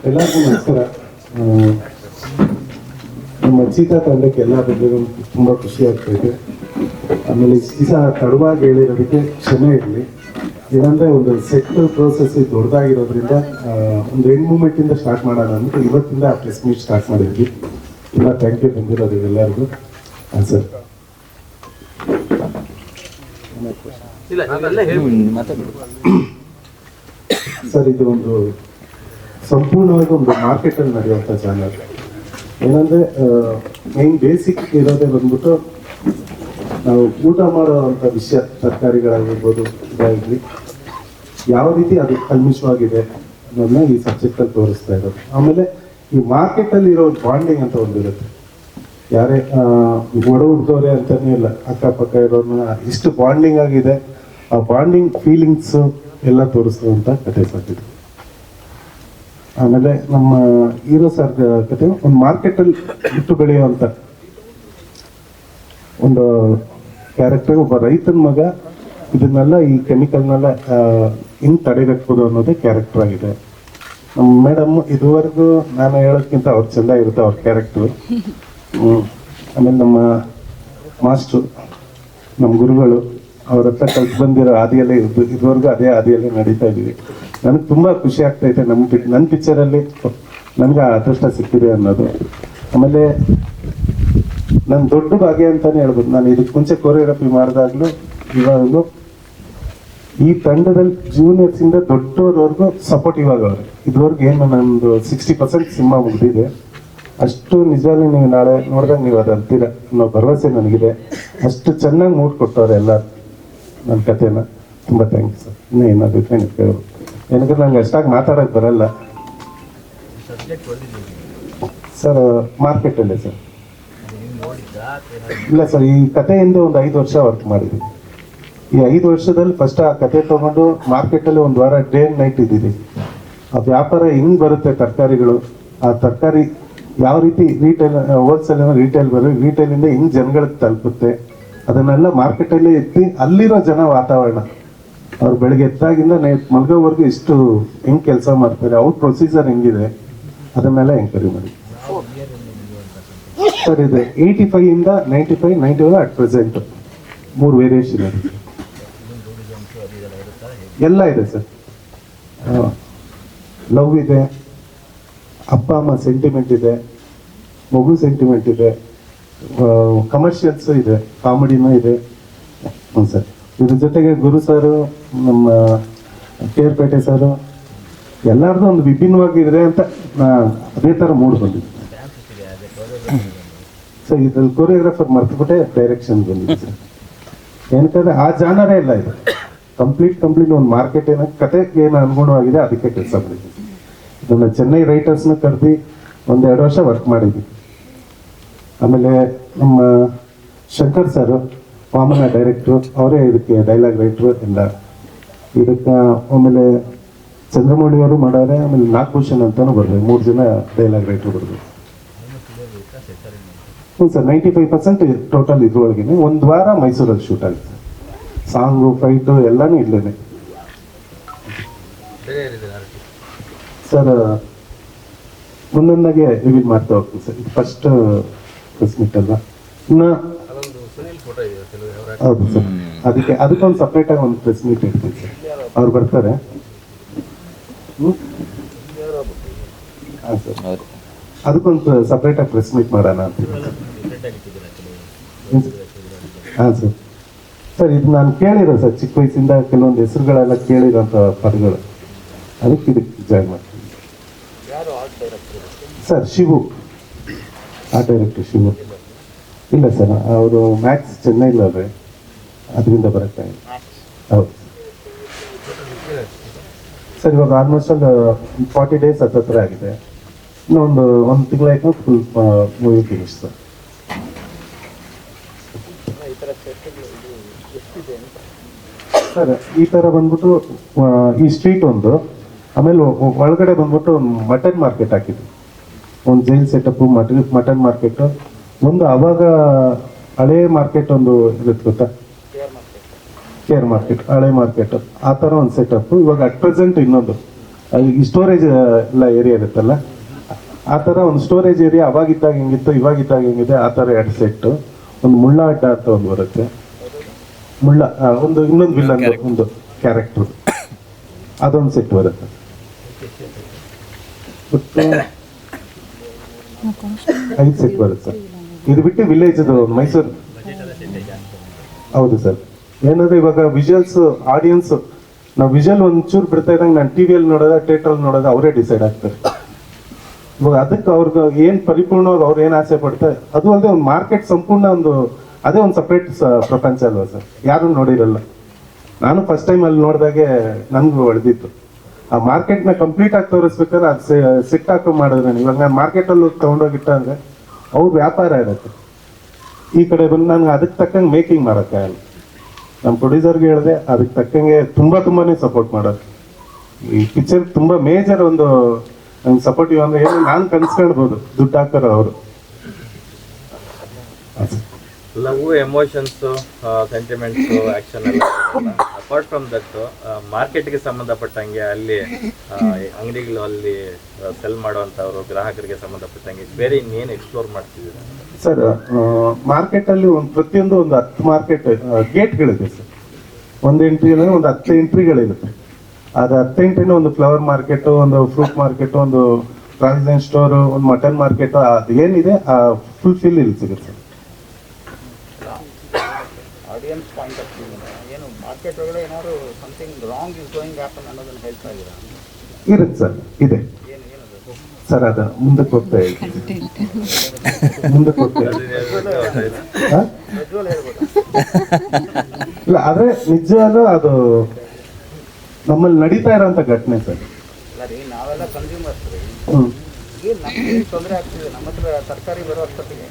ಎಲ್ಲರಿಗೂ ನಮಸ್ಕಾರ. ನಮ್ಮ ಚೀತಾ ತಂಡಕ್ಕೆ ಎಲ್ಲ ಬಂದಿರೋ ತುಂಬ ಖುಷಿ ಆಗ್ತಾಯಿದೆ. ಆಮೇಲೆ ಇಷ್ಟು ದಿವಸ ತಡವಾಗಿ ಹೇಳಿರೋದಕ್ಕೆ ಕ್ಷಮೆ ಇರಲಿ. ಏನಂದರೆ ಒಂದು ಸೆಟ್ ಪ್ರೋಸೆಸ್ ದೊಡ್ಡದಾಗಿರೋದ್ರಿಂದ ಒಂದು ಎಂಡ್ ಮೂಮೆಂಟಿಂದ ಸ್ಟಾರ್ಟ್ ಮಾಡೋಣ ಅಂತ ಇವತ್ತಿಂದ ಆ ಪ್ರೆಸ್ ಮೀಟ್ ಸ್ಟಾರ್ಟ್ ಮಾಡಿದ್ವಿ. ತುಂಬ ಥ್ಯಾಂಕ್ ಯು ಬಂದಿರೋದು ಎಲ್ಲರಿಗೂ. ಹಾಂ ಸರ್. ಸರ್, ಇದು ಒಂದು ಸಂಪೂರ್ಣವಾಗಿ ಒಂದು ಮಾರ್ಕೆಟಲ್ಲಿ ನಡೆಯುವಂಥ ಚಾನಲ್. ಏನಂದರೆ ಮೇನ್ ಬೇಸಿಕ್ ಇರೋದೇ ಬಂದ್ಬಿಟ್ಟು ನಾವು ಊಟ ಮಾಡೋವಂಥ ವಿಷಯ, ತರಕಾರಿಗಳಾಗಿರ್ಬೋದು, ಇದಾಗಲಿ ಯಾವ ರೀತಿ ಅದು ಕಲ್ಮಿಷವಾಗಿದೆ ಅನ್ನೋದನ್ನ ಈ ಸಬ್ಜೆಕ್ಟಲ್ಲಿ ತೋರಿಸ್ತಾ ಇರೋದು. ಆಮೇಲೆ ಈ ಮಾರ್ಕೆಟಲ್ಲಿ ಇರೋ ಬಾಂಡಿಂಗ್ ಅಂತ ಒಂದಿರುತ್ತೆ. ಯಾರೇ ಒಡ ಹುಡ್ದವ್ರೆ ಅಂತಲೇ ಇಲ್ಲ, ಅಕ್ಕಪಕ್ಕ ಇರೋನ್ನ ಇಷ್ಟು ಬಾಂಡಿಂಗ್ ಆಗಿದೆ, ಆ ಬಾಂಡಿಂಗ್ ಫೀಲಿಂಗ್ಸು ಎಲ್ಲ ತೋರಿಸುವಂಥ ಕತೆ ಸಾಕಿದೆ. ಆಮೇಲೆ ನಮ್ಮ ಹೀರೋ ಸರ್ ಕತೆ ಒಂದು ಮಾರ್ಕೆಟಲ್ಲಿ ಇಟ್ಟು ಬೆಳೆಯುವಂಥ ಒಂದು ಕ್ಯಾರೆಕ್ಟರ್, ಒಬ್ಬ ರೈತನ ಮಗ ಇದನ್ನೆಲ್ಲ ಈ ಕೆಮಿಕಲ್ನೆಲ್ಲ ಹಿಂಗೆ ತಡೆಗಟ್ಬೋದು ಅನ್ನೋದೇ ಕ್ಯಾರೆಕ್ಟರ್ ಆಗಿದೆ. ನಮ್ಮ ಮೇಡಮ್ ಇದುವರೆಗೂ ನಾನು ಹೇಳೋದ್ಕಿಂತ ಅವ್ರು ಚೆಂದ ಇರುತ್ತೆ ಅವ್ರ ಕ್ಯಾರೆಕ್ಟ್ರು. ಆಮೇಲೆ ನಮ್ಮ ಮಾಸ್ಟ್ರು, ನಮ್ಮ ಗುರುಗಳು, ಅವ್ರ ಹತ್ರ ಕಲ್ತು ಬಂದಿರೋ ಹಾದಿಯಲ್ಲೇ ಇದುವರೆಗೂ ಅದೇ ಹಾದಿಯಲ್ಲೇ ನಡೀತಾ ಇದ್ದೀವಿ. ನನಗೆ ತುಂಬ ಖುಷಿ ಆಗ್ತೈತೆ ನನ್ನ ಪಿಕ್ಚರಲ್ಲಿ ನನಗೆ ಅದೃಷ್ಟ ಸಿಕ್ಕಿದೆ ಅನ್ನೋದು. ಆಮೇಲೆ ನನ್ನ ದೊಡ್ಡ ಭಾಗ್ಯ ಅಂತಲೇ ಹೇಳ್ಬೋದು. ನಾನು ಇದಕ್ಕೆ ಮುಂಚೆ ಕೊರಿಯೋಗ್ರಫಿ ಮಾಡಿದಾಗಲೂ ಇವಾಗಲೂ ಈ ತಂಡದಲ್ಲಿ ಜೂನಿಯರ್ಸಿಂದ ದೊಡ್ಡವ್ರವರೆಗೂ ಸಪೋರ್ಟಿವ್ ಆಗವ್ರೆ. ಇದುವರೆಗೂ ಏನು ನಂದು 60% ಸಿನಿಮಾ ಮುಗಿದಿದೆ. ಅಷ್ಟು ನಿಜವಾಗಿ ನೀವು ನಾಳೆ ನೋಡಿದಾಗ ನೀವು ಅದು ಅಂತೀರ ಅನ್ನೋ ಭರವಸೆ ನನಗಿದೆ. ಅಷ್ಟು ಚೆನ್ನಾಗಿ ಮೂಡ್ಕೊಟ್ಟವ್ರೆ ಎಲ್ಲ ನನ್ನ ಕಥೆನ. ತುಂಬ ಥ್ಯಾಂಕ್ಸ್ ಸರ್. ಇನ್ನೂ ಏನಾದರೂ ನೀವು ಕೇಳೋದು, ಏನಕ್ಕೆ ನಂಗೆ ಅಷ್ಟಾಗಿ ಮಾತಾಡೋಕ್ಕೆ ಬರಲ್ಲ ಸರ್. ಮಾರ್ಕೆಟಲ್ಲೇ ಸರ್. ಇಲ್ಲ ಸರ್, ಈ ಕಥೆಯಿಂದ ಒಂದು 5 ವರ್ಷ ವರ್ಕ್ ಮಾಡಿದ್ವಿ. ಈ 5 ವರ್ಷದಲ್ಲಿ ಫಸ್ಟ್ ಆ ಕತೆ ತೊಗೊಂಡು ಮಾರ್ಕೆಟಲ್ಲಿ ಒಂದು ವಾರ ಡೇ ಆ್ಯಂಡ್ ನೈಟ್ ಇದ್ದೀವಿ. ಆ ವ್ಯಾಪಾರ ಹೆಂಗೆ ಬರುತ್ತೆ, ತರಕಾರಿಗಳು, ಆ ತರಕಾರಿ ಯಾವ ರೀತಿ ರಿಟೇಲ್, ಹೋಲ್ಸೇಲ್ ರಿಟೇಲ್ ಬರುತ್ತೆ, ರಿಟೇಲಿಂದ ಹೆಂಗೆ ಜನಗಳಿಗೆ ತಲುಪುತ್ತೆ, ಅದನ್ನೆಲ್ಲ ಮಾರ್ಕೆಟಲ್ಲಿ ಎತ್ತಿ ಅಲ್ಲಿರೋ ಜನ ವಾತಾವರಣ, ಅವ್ರು ಬೆಳಗ್ಗೆ ಎದ್ದಾಗಿಂದ ಮಲ್ಗೋವರೆಗೂ ಎಷ್ಟು ಹೆಂಗೆ ಕೆಲಸ ಮಾಡ್ತಾರೆ, ಅವ್ರ ಪ್ರೊಸೀಜರ್ ಹೆಂಗಿದೆ, ಅದನ್ನೆಲ್ಲ ಎಂಕ್ವೈರಿ ಮಾಡಿ ಸರ್. ಇದೆ 85 ಇಂದ 95, 91 ಅಟ್ ಪ್ರೆಸೆಂಟ್ 3 ವೇರಿಯೇಷನ್ ಇದೆ. ಎಲ್ಲ ಇದೆ ಸರ್. ಲವ್ ಇದೆ, ಅಪ್ಪ ಅಮ್ಮ ಸೆಂಟಿಮೆಂಟ್ ಇದೆ, ಮಗು ಸೆಂಟಿಮೆಂಟ್ ಇದೆ, ಕಮರ್ಷಿಯಲ್ಸು ಇದೆ, ಕಾಮಿಡಿನೂ ಇದೆ. ಹ್ಞೂ ಸರ್. ಇದ್ರ ಜೊತೆಗೆ ಗುರು ಸರು, ನಮ್ಮ ಕೇರ್ಪೇಟೆ ಸರು, ಎಲ್ಲರದ್ದು ಒಂದು ವಿಭಿನ್ನವಾಗಿದ್ರೆ ಅಂತ ಅದೇ ಥರ ಮೂಡ್ ಬಂದಿದೆ ಸರ್. ಇದ್ರಲ್ಲಿ ಕೊರಿಯೋಗ್ರಾಫರ್ ಮರ್ತುಬಿಟ್ಟೆ ಡೈರೆಕ್ಷನ್ ಬಂದಿದೆ ಸರ್. ಏನಕ್ಕಂದ್ರೆ ಆ ಜಾನರೇ ಇಲ್ಲ ಇದು. ಕಂಪ್ಲೀಟ್ ಒಂದು ಮಾರ್ಕೆಟ್ ಏನೋ ಕತೆಗೆ ಏನು ಅನುಗುಣವಾಗಿದೆ ಅದಕ್ಕೆ ಕೆಲಸ ಮಾಡಿದ್ವಿ. ಇದನ್ನು ಚೆನ್ನೈ ರೈಟರ್ಸ್ನ ಕರೆದು 1-2 ವರ್ಷ ವರ್ಕ್ ಮಾಡಿದ್ವಿ. ಆಮೇಲೆ ನಮ್ಮ ಶಂಕರ್ ಸರು, ವಾಮನ ಡೈರೆಕ್ಟ್ರು, ಅವರೇ ಇದಕ್ಕೆ ಡೈಲಾಗ್ ರೈಟ್ರು ಎಲ್ಲ ಇದಕ್ಕೆ. ಆಮೇಲೆ ಚಂದ್ರಮೌಳಿಯವರು ಮಾಡಾರೆ. ಆಮೇಲೆ ನಾಗಭೂಷಣ್ ಅಂತಲೂ ಬರ್ಬೇಕು, 3 ಜನ ಡೈಲಾಗ್ ರೈಟ್ರು ಬರ್ಬೇಕು. ಹ್ಞೂ ಸರ್. 95% ಟೋಟಲ್ ಇದ್ರೊಳಗೆ 1 ವಾರ ಮೈಸೂರಲ್ಲಿ ಶೂಟ್ ಆಗುತ್ತೆ. ಸಾಂಗು, ಫೈಟು ಎಲ್ಲನೂ ಇಲ್ಲೇನೆ ಸರ್. ಮುಂದೊಂದಾಗೆ ರಿವೀಲ್ ಮಾಡ್ತಾ ಹೋಗ್ತೀನಿ ಸರ್. ಇದು ಫಸ್ಟ್ ಪ್ರೆಸ್ ಮೀಟ್ ಅಲ್ಲ ಇನ್ನು. ಹೌದು ಸರ್. ಅದಕ್ಕೊಂದು ಸಪ್ರೇಟಾಗಿ ಒಂದು ಪ್ರೆಸ್ ಮೀಟ್ ಇರ್ತೀನಿ ಸರ್. ಅವ್ರು ಬರ್ತಾರೆ. ಹಾಂ ಸರ್. ಅದಕ್ಕೊಂದು ಸಪ್ರೇಟಾಗಿ ಪ್ರೆಸ್ ಮೀಟ್ ಮಾಡೋಣ ಅಂತ. ಹಾಂ ಸರ್. ಸರ್, ಇದು ನಾನು ಕೇಳಿರೋ ಸರ್, ಚಿಕ್ಕ ವಯಸ್ಸಿಂದ ಕೆಲವೊಂದು ಹೆಸರುಗಳೆಲ್ಲ ಕೇಳಿರೋಂಥ ಪದಗಳು, ಅದಕ್ಕೆ ಇದಕ್ಕೆ ಜಾಯ್ನ್ ಮಾಡ್ತೀನಿ sir. Shivu art director Shivu. ಇಲ್ಲ ಸರ್, ಅವರು ಮ್ಯಾಕ್ಸ್ ಚೆನ್ನೈಲವ್ರೆ, ಅದರಿಂದ ಬರೋಕ್ಕಾಗಿಲ್ಲ. ಹೌದು ಸರ್. ಇವಾಗ ಆಲ್ಮೋಸ್ಟ್ ಒಂದು 40 ಡೇಸ್ ಹತ್ತಿರ ಆಗಿದೆ. ಇನ್ನೂ ಒಂದು ತಿಂಗಳಾಯ್ತು full movie finish sir. Sir, ಈ ಥರ ಬಂದ್ಬಿಟ್ಟು ಈ ಸ್ಟ್ರೀಟ್ ಒಂದು, ಆಮೇಲೆ ಒಳಗಡೆ ಬಂದ್ಬಿಟ್ಟು ಒಂದು ಮಟನ್ ಮಾರ್ಕೆಟ್ ಹಾಕಿದ್ವಿ. ಒಂದು ಜೈಲ್ ಸೆಟಪ್ಪು, ಮಟನ್ ಮಾರ್ಕೆಟು ಒಂದು. ಅವಾಗ ಹಳೆ ಮಾರ್ಕೆಟ್ ಒಂದು ಇರುತ್ತೆ ಗೊತ್ತಾ, ಕೇರ್ ಮಾರ್ಕೆಟ್, ಹಳೆ ಮಾರ್ಕೆಟ್, ಆ ಥರ ಒಂದು ಸೆಟಪ್ಪು. ಇವಾಗ ಅಟ್ ಪ್ರೆಸೆಂಟ್ ಇನ್ನೊಂದು ಈ ಸ್ಟೋರೇಜ್ ಎಲ್ಲ ಏರಿಯಾ ಇರುತ್ತಲ್ಲ, ಆ ಥರ ಒಂದು ಸ್ಟೋರೇಜ್ ಏರಿಯಾ ಅವಾಗಿದ್ದಾಗ ಹೆಂಗಿತ್ತು ಇವಾಗಿದ್ದಾಗ ಹೆಂಗಿದೆ ಆ ಥರ 2 ಸೆಟ್ಟು. ಒಂದು ಮುಳ್ಳ ಅಡ್ಡ ಅಂತ ಒಂದು ಬರುತ್ತೆ, ಮುಳ್ಳ ಒಂದು ಇನ್ನೊಂದು ವಿಲ್ಲನ್ ಒಂದು ಕ್ಯಾರೆಕ್ಟರ್, ಅದೊಂದು ಸೆಟ್ ಬರುತ್ತೆ. ಒಟ್ಟು 5 ಸೆಟ್ ಬರುತ್ತೆ ಸರ್. ಇದು ಬಿಟ್ಟು ವಿಲೇಜ್ ಮೈಸೂರು. ಹೌದು ಸರ್. ಏನಂದ್ರೆ ಇವಾಗ ವಿಜುವಲ್ಸ್ ಆಡಿಯನ್ಸ್, ನಾವು ವಿಜುವಲ್ ಒಂಚೂರು ಬಿಡ್ತಾ ಇದ್ದಂಗೆ ನಾನು ಟಿವಿಯಲ್ಲಿ ನೋಡೋದ ಥಿಯೇಟ್ರಲ್ಲಿ ನೋಡೋದ ಅವರೇ ಡಿಸೈಡ್ ಆಗ್ತಾರೆ. ಇವಾಗ ಅದಕ್ಕೆ ಅವ್ರಿಗೆ ಏನು ಪರಿಪೂರ್ಣವಾಗಿ ಅವ್ರು ಏನು ಆಸೆ ಪಡ್ತಾರೆ, ಅದು ಅಲ್ಲದೆ ಒಂದು ಮಾರ್ಕೆಟ್ ಸಂಪೂರ್ಣ ಒಂದು ಅದೇ ಒಂದು ಸಪ್ರೇಟ್ ಪ್ರಪಂಚ ಅಲ್ವಾ ಸರ್, ಯಾರು ನೋಡಿರಲ್ಲ. ನಾನು ಫಸ್ಟ್ ಟೈಮ್ ಅಲ್ಲಿ ನೋಡಿದಾಗೆ ನನ್ಗೂ ಹೊಡೆದಿತ್ತು. ಆ ಮಾರ್ಕೆಟ್ನ ಕಂಪ್ಲೀಟ್ ಆಗಿ ತೋರಿಸ್ಬೇಕಾದ್ರೆ ಅದು ಸಿಟ್ ಹಾಕೋ ಮಾಡಿದ್ರೆ, ಇವಾಗ ನಾನು ಮಾರ್ಕೆಟಲ್ಲಿ ತೊಗೊಂಡೋಗಿಟ್ಟ ಅಂದರೆ ಅವ್ರ ವ್ಯಾಪಾರ ಇರುತ್ತೆ. ಈ ಕಡೆ ಬಂದು ನನಗೆ ಅದಕ್ಕೆ ತಕ್ಕಂಗೆ ಮೇಕಿಂಗ್ ಮಾಡೋಕ್ಕಾಗಲ್ಲ. ನಮ್ಮ ಪ್ರೊಡ್ಯೂಸರ್ಗೆ ಹೇಳಿದೆ, ಅದಕ್ಕೆ ತಕ್ಕಂಗೆ ತುಂಬಾನೇ ಸಪೋರ್ಟ್ ಮಾಡೋದು. ಈ ಪಿಕ್ಚರ್ ತುಂಬ ಮೇಜರ್ ಒಂದು ನಂಗೆ ಸಪೋರ್ಟಿವ್ ಅಂದರೆ ಏನು ನಾನು ಕನ್ಸ್ಕೊಳ್ಬೋದು, ದುಡ್ಡು ಹಾಕೋರು ಅವರು. ಲವ್, ಎಮೋಷನ್ಸು, ಸೆಂಟಿಮೆಂಟ್ಸು, ಆ್ಯಕ್ಷನ್ ಎಲ್ಲ ಅಪಾರ್ಟ್ ಫ್ರಮ್ ದಟ್ ಮಾರ್ಕೆಟ್ಗೆ ಸಂಬಂಧಪಟ್ಟಂಗೆ ಅಲ್ಲಿ ಅಂಗಡಿಗಳು ಅಲ್ಲಿ ಸೆಲ್ ಮಾಡುವಂಥವ್ರು ಗ್ರಾಹಕರಿಗೆ ಸಂಬಂಧಪಟ್ಟಂಗೆ ಬೇರೆ ಇನ್ನೇನು ಎಕ್ಸ್ಪ್ಲೋರ್ ಮಾಡ್ತಿದ್ದೀರಾ ಸರ್? ಮಾರ್ಕೆಟಲ್ಲಿ ಒಂದು ಪ್ರತಿಯೊಂದು ಒಂದು 10 ಮಾರ್ಕೆಟ್ ಗೇಟ್ಗಳಿದೆ ಸರ್. ಒಂದು ಎಂಟ್ರಿ ಅಂದರೆ ಒಂದು 10 ಎಂಟ್ರಿಗಳಿರುತ್ತೆ. ಅದು 10 ಎಂಟ್ರಿನ ಒಂದು ಫ್ಲವರ್ ಮಾರ್ಕೆಟು, ಒಂದು ಫ್ರೂಟ್ ಮಾರ್ಕೆಟು, ಒಂದು ಪ್ರಾವಿಷನ್ ಸ್ಟೋರು, ಒಂದು ಮಟನ್ ಮಾರ್ಕೆಟು, ಅದು ಏನಿದೆ ಆ ಫುಲ್ಫಿಲ್ ಇಲ್ಲಿ ಸಿಗುತ್ತೆ sir. Audience point of view ಏನು ಮಾರ್ಕೆಟ್ ಒಳಗಡೆ ಏನಾದ್ರು something wrong is going happen ಅನ್ನೋದನ್ನ ಹೇಳ್ತಾ ಇದ್ದೀರಾ? ಇರುತ್ತೆ ಸರ್, ಇದೆ ಸರ್. ಅದ ಮುಂದಕ್ಕೆ ಹೋಗ್ತಾ ಇದ್ದೀನಿ, ಮುಂದಕ್ಕೆ ಹೋಗ್ತಾ ಇಲ್ಲ, ಆದ್ರೆ ನಿಜವಾಗ್ಲೂ ಅದು ನಮ್ಮಲ್ಲಿ ನಡೀತಾ ಇರೋಂಥ ಘಟನೆ ಸರ್. ಅಲ್ಲ ರೀ, ನಾವೆಲ್ಲ ಕನ್ಸ್ಯೂಮರ್ಸ್ ರೀ. ಏನು ನಮ್ಗೆ ತೊಂದರೆ ಆಗ್ತಿದೆ ನಮ್ಮ ಹತ್ರ ತರಕಾರಿ ಬರೋ ಅಷ್ಟೊತ್ತಿಗೆ,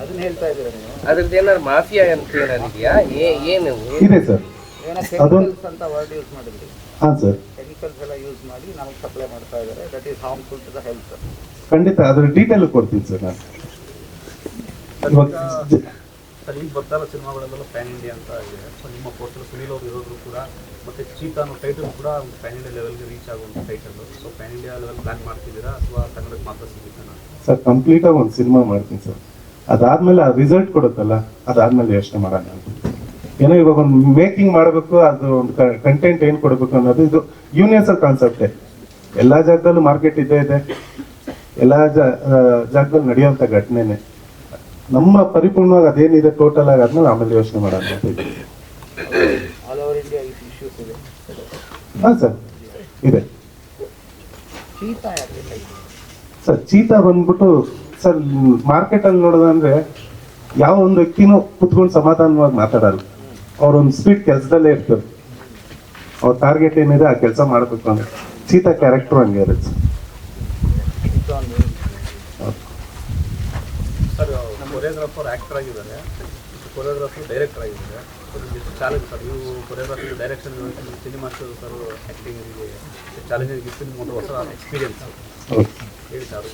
ಅದನ್ನ ಹೇಳ್ತಾ ಇದ್ದೀರಾ ನೀವು? ಅದ್ರದ್ದು ಏನಾದ್ರು ಮಾಫಿಯಾ ಅಂತ ಏನಾದಿದೆಯಾ? ಏನು ಇದೆ ಸರ್, ಏನೋ ಕೆಮಿಕಲ್ಸ್ ಅಂತ ವರ್ಡ್ ಯೂಸ್ ಮಾಡಿದ್ರಿ. ಹಾಂ ಸರ್, ಕೆಮಿಕಲ್ಸ್ ಎಲ್ಲ ಯೂಸ್ ಮಾಡಿ ನಮಗೆ ಸಪ್ಲೈ ಮಾಡ್ತಾ ಇದ್ದಾರೆ. That is harmful to the health. ಖಂಡಿತ ಅದ್ರ ಡೀಟೇಲ್ ಕೊಡ್ತೀನಿ ಸರ್ ನಾನು. ಸರ್, ಈಗ ಬರ್ತಾರ ಸಿನಿಮಾಗಳೆಲ್ಲ ಪ್ಯಾನ್ ಇಂಡಿಯಾ ಅಂತ ಆಗಿದೆ. ಸೊ ನಿಮ್ಮ ಪೋಸ್ಟರ್ ಸುನೀಲ್ ಅವರು ಇರೋದ್ರು ಕೂಡ, ಮತ್ತು ಚೀತಾ ಅನ್ನೋ ಟೈಟಲ್ ಕೂಡ ಒಂದು ಪ್ಯಾನ್ ಇಂಡಿಯಾ ಲೆವೆಲ್ಗೆ ರೀಚ್ ಆಗುವಂಥ title. So PAN India level plan ಮಾಡ್ತಿದ್ದೀರಾ ಅಥವಾ ಕನ್ನಡಕ್ಕೆ ಮಾತ್ರ ಸಿಗುತ್ತಾ? ಸರ್, ಕಂಪ್ಲೀಟಾಗಿ ಒಂದು ಸಿನಿಮಾ ಮಾಡ್ತೀನಿ ಸರ್. ಅದಾದ್ಮೇಲೆ ಆ ರಿಸಲ್ಟ್ ಕೊಡುತ್ತಲ್ಲ, ಅದಾದ್ಮೇಲೆ ಯೋಚನೆ ಮಾಡೋಣ ಅಂತ. ಏನೋ ಇವಾಗ ಒಂದು ಮೇಕಿಂಗ್ ಮಾಡಬೇಕು, ಅದು ಒಂದು ಕಂಟೆಂಟ್ ಏನು ಕೊಡಬೇಕು ಅನ್ನೋದು ಇದು ಯೂನಿವರ್ಸಲ್ ಕಾನ್ಸೆಪ್ಟೇ. ಎಲ್ಲ ಜಾಗದಲ್ಲೂ ಮಾರ್ಕೆಟ್ ಇದ್ದೇ ಇದೆ, ಎಲ್ಲ ಜಾಗದಲ್ಲಿ ನಡೆಯುವಂಥ ಘಟನೆನೇ. ನಮ್ಮ ಪರಿಪೂರ್ಣವಾಗಿ ಅದೇನಿದೆ ಟೋಟಲ್ ಆಗಿ ಆದ್ಮೇಲೆ ಆಮೇಲೆ ಯೋಚನೆ ಮಾಡೋಣ ಅಂತ ಇದ್ದೀವಿ. ಆಲ್ ಓವರ್ ಇಂಡಿಯಾ ಇಶ್ಯೂಸ್ ಇದೆ. ಹಾಂ ಸರ್, ಇದೆ ಚೀತಾ ಯಾಕೆ ಸರ್. ಚೀತಾ ಬಂದ್ಬಿಟ್ಟು ಸರ್, ಮಾರ್ಕೆಟಲ್ಲಿ ನೋಡೋದಂದ್ರೆ ಯಾವ ಒಂದು ವ್ಯಕ್ತಿನೂ ಕುತ್ಕೊಂಡು ಸಮಾಧಾನವಾಗಿ ಮಾತಾಡಲ್ಲ. ಅವ್ರೊಂದು ಸ್ಪೀಡ್ ಕೆಲಸದಲ್ಲೇ ಇರ್ತಾರೆ. ಅವ್ರ ಟಾರ್ಗೆಟ್ ಏನಿದೆ ಆ ಕೆಲಸ ಮಾಡಬೇಕು ಅಂದ್ರೆ ಚೀತಾ ಕ್ಯಾರೆಕ್ಟರ್ ಹಂಗೆ ಇರುತ್ತೆ ಸರ್. ಕೊರಿಯೋಗ್ರಾಫರ್ ಆ್ಯಕ್ಟರ್ ಆಗಿದ್ದಾರೆ, ಕೊರಿಯೋಗ್ರಾಫರ್ ಡೈರೆಕ್ಟರ್ ಆಗಿದ್ದಾರೆ. ಚಾಲೆಂಜ್ ಸರ್, ನೀವು ಕೊರಿಯೋಗ್ರಾಫಿ ಡೈರೆಕ್ಷನ್ ಸಿನಿಮಾ ಸರ್ ಆ್ಯಕ್ಟಿಂಗಿಗೆ ಚಾಲೆಂಜಿಗೆ ಇಷ್ಟು ನಿಮ್ಮೊಂದು ಹೊಸ ಎಕ್ಸ್ಪೀರಿಯನ್ಸ್ ಹೇಳಿ ಸರ್.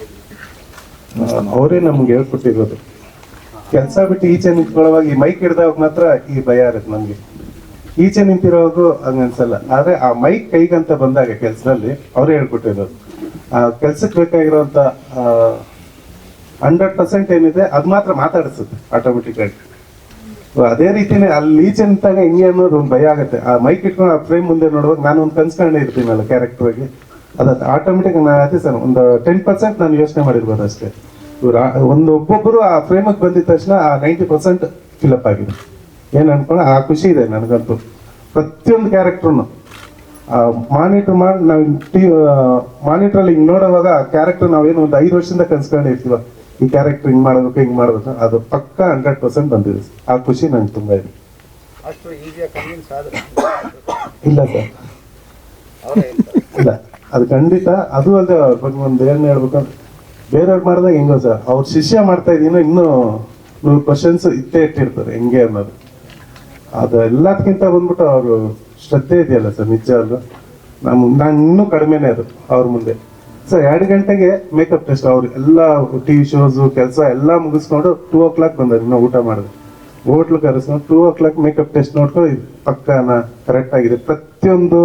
ಅವರೇ ನಮ್ಗೆ ಹೇಳ್ಕೊಟ್ಟಿರೋದು. ಕೆಲಸ ಬಿಟ್ಟು ಈಚೆ ನಿಂತ್ಕೊಳ್ಳೋವಾಗ ಈ ಮೈಕ್ ಹಿಡ್ದಾಗ ಮಾತ್ರ ಈ ಭಯ ಇರುತ್ತೆ ನಮ್ಗೆ. ಈಚೆ ನಿಂತಿರೋವಾಗೂ ಹಂಗ ಅನ್ಸಲ್ಲ. ಆದ್ರೆ ಆ ಮೈಕ್ ಕೈಗಂತ ಬಂದಾಗ ಕೆಲಸದಲ್ಲಿ ಅವರೇ ಹೇಳ್ಕೊಟ್ಟಿರೋದು. ಆ ಕೆಲ್ಸಕ್ಕೆ ಬೇಕಾಗಿರೋಂಥ 100% ಏನಿದೆ ಅದು ಮಾತ್ರ ಮಾತಾಡಿಸುತ್ತೆ ಆಟೋಮೆಟಿಕ್ ಆಗಿ. ಅದೇ ರೀತಿನೇ ಅಲ್ಲಿ ಈಚೆ ನಿಂತಾಗ ಹಿಂಗೆ ಅನ್ನೋದು ಒಂದು ಭಯ ಆಗುತ್ತೆ. ಆ ಮೈಕ್ ಇಟ್ಕೊಂಡು ಆ ಫ್ರೇಮ್ ಮುಂದೆ ನೋಡುವಾಗ ನಾನು ಒಂದು ಕನ್ಸ್ಕೊಂಡೇ ಇರ್ತೀನಲ್ಲ ಕ್ಯಾರೆಕ್ಟರ್ಗೆ, ಅದು ಆಟೋಮೆಟಿಕ್ ಅದೇ ಸರ್ ಒಂದು 10% ನಾನು ಯೋಚನೆ ಮಾಡಿರ್ಬೋದು ಅಷ್ಟೇ. ಇವ್ರು ಒಬ್ಬೊಬ್ಬರು ಆ ಫ್ರೇಮಿಗೆ ಬಂದಿದ ತಕ್ಷಣ ಆ 90% ಫಿಲಪ್ ಆಗಿದೆ. ಏನು ಅನ್ಕೊಂಡು ಆ ಖುಷಿ ಇದೆ ನನಗಂತೂ. ಪ್ರತಿಯೊಂದು ಕ್ಯಾರೆಕ್ಟರ್ನು ಮಾನಿಟರ್ ಮಾಡಿ ನಾವು ಮಾನಿಟ್ರಲ್ಲಿ ಹಿಂಗೆ ನೋಡುವಾಗ ಆ ಕ್ಯಾರೆಕ್ಟರ್ ನಾವೇನು ಒಂದು 5 ವರ್ಷದಿಂದ ಕನ್ಸ್ಕೊಂಡಿರ್ತೀವ, ಈ ಕ್ಯಾರೆಕ್ಟರ್ ಹಿಂಗೆ ಮಾಡ್ಬೇಕು, ಅದು ಪಕ್ಕ 100% ಬಂದಿದೆ. ಆ ಖುಷಿ ನನಗೆ ತುಂಬ ಇದೆ. ಅಷ್ಟು ಈಸಿಯಾಗಿ ಕನ್ವಿನ್ಸ್ ಆದ್ರೆ ಇಲ್ಲ ಸರ್, ಇಲ್ಲ ಅದು ಖಂಡಿತ. ಅದು ಅಲ್ಲದೆ ಅವ್ರ ಬಗ್ಗೆ ಒಂದು ಏನು ಹೇಳ್ಬೇಕಂದ್ರೆ, ಬೇರೆಯವ್ರು ಮಾಡಿದಾಗ ಹೆಂಗೋ ಸರ್, ಅವ್ರ ಶಿಷ್ಯ ಮಾಡ್ತಾ ಇದೀನೋ ಇನ್ನೂ 100 ಕ್ವಶನ್ಸ್ ಇಟ್ಟಿರ್ತಾರೆ ಹೆಂಗೆ ಅನ್ನೋದು. ಅದು ಎಲ್ಲದಕ್ಕಿಂತ ಬಂದ್ಬಿಟ್ಟು ಅವರು ಶ್ರದ್ಧೆ ಇದೆಯಲ್ಲ ಸರ್, ನಿಜವಾಗ್ಲು ನಾನು ಇನ್ನೂ ಕಡಿಮೆನೇ ಅದು ಅವ್ರ ಮುಂದೆ. ಸರ್ 2 ಗಂಟೆಗೆ ಮೇಕಪ್ ಟೆಸ್ಟ್, ಅವ್ರು ಎಲ್ಲ TV ಶೋಸು ಕೆಲಸ ಎಲ್ಲ ಮುಗಿಸ್ಕೊಂಡು 2 o'clock ಬಂದರು. ಇನ್ನೂ ಊಟ ಮಾಡಿದ್ರು, ಹೋಟ್ಲು ಕರೆಸ್ಕೊಂಡು 2 o'clock ಮೇಕಪ್ ಟೆಸ್ಟ್ ನೋಡ್ಕೊಂಡು ಪಕ್ಕನ ಕರೆಕ್ಟ್ ಆಗಿದೆ. ಪ್ರತಿಯೊಂದು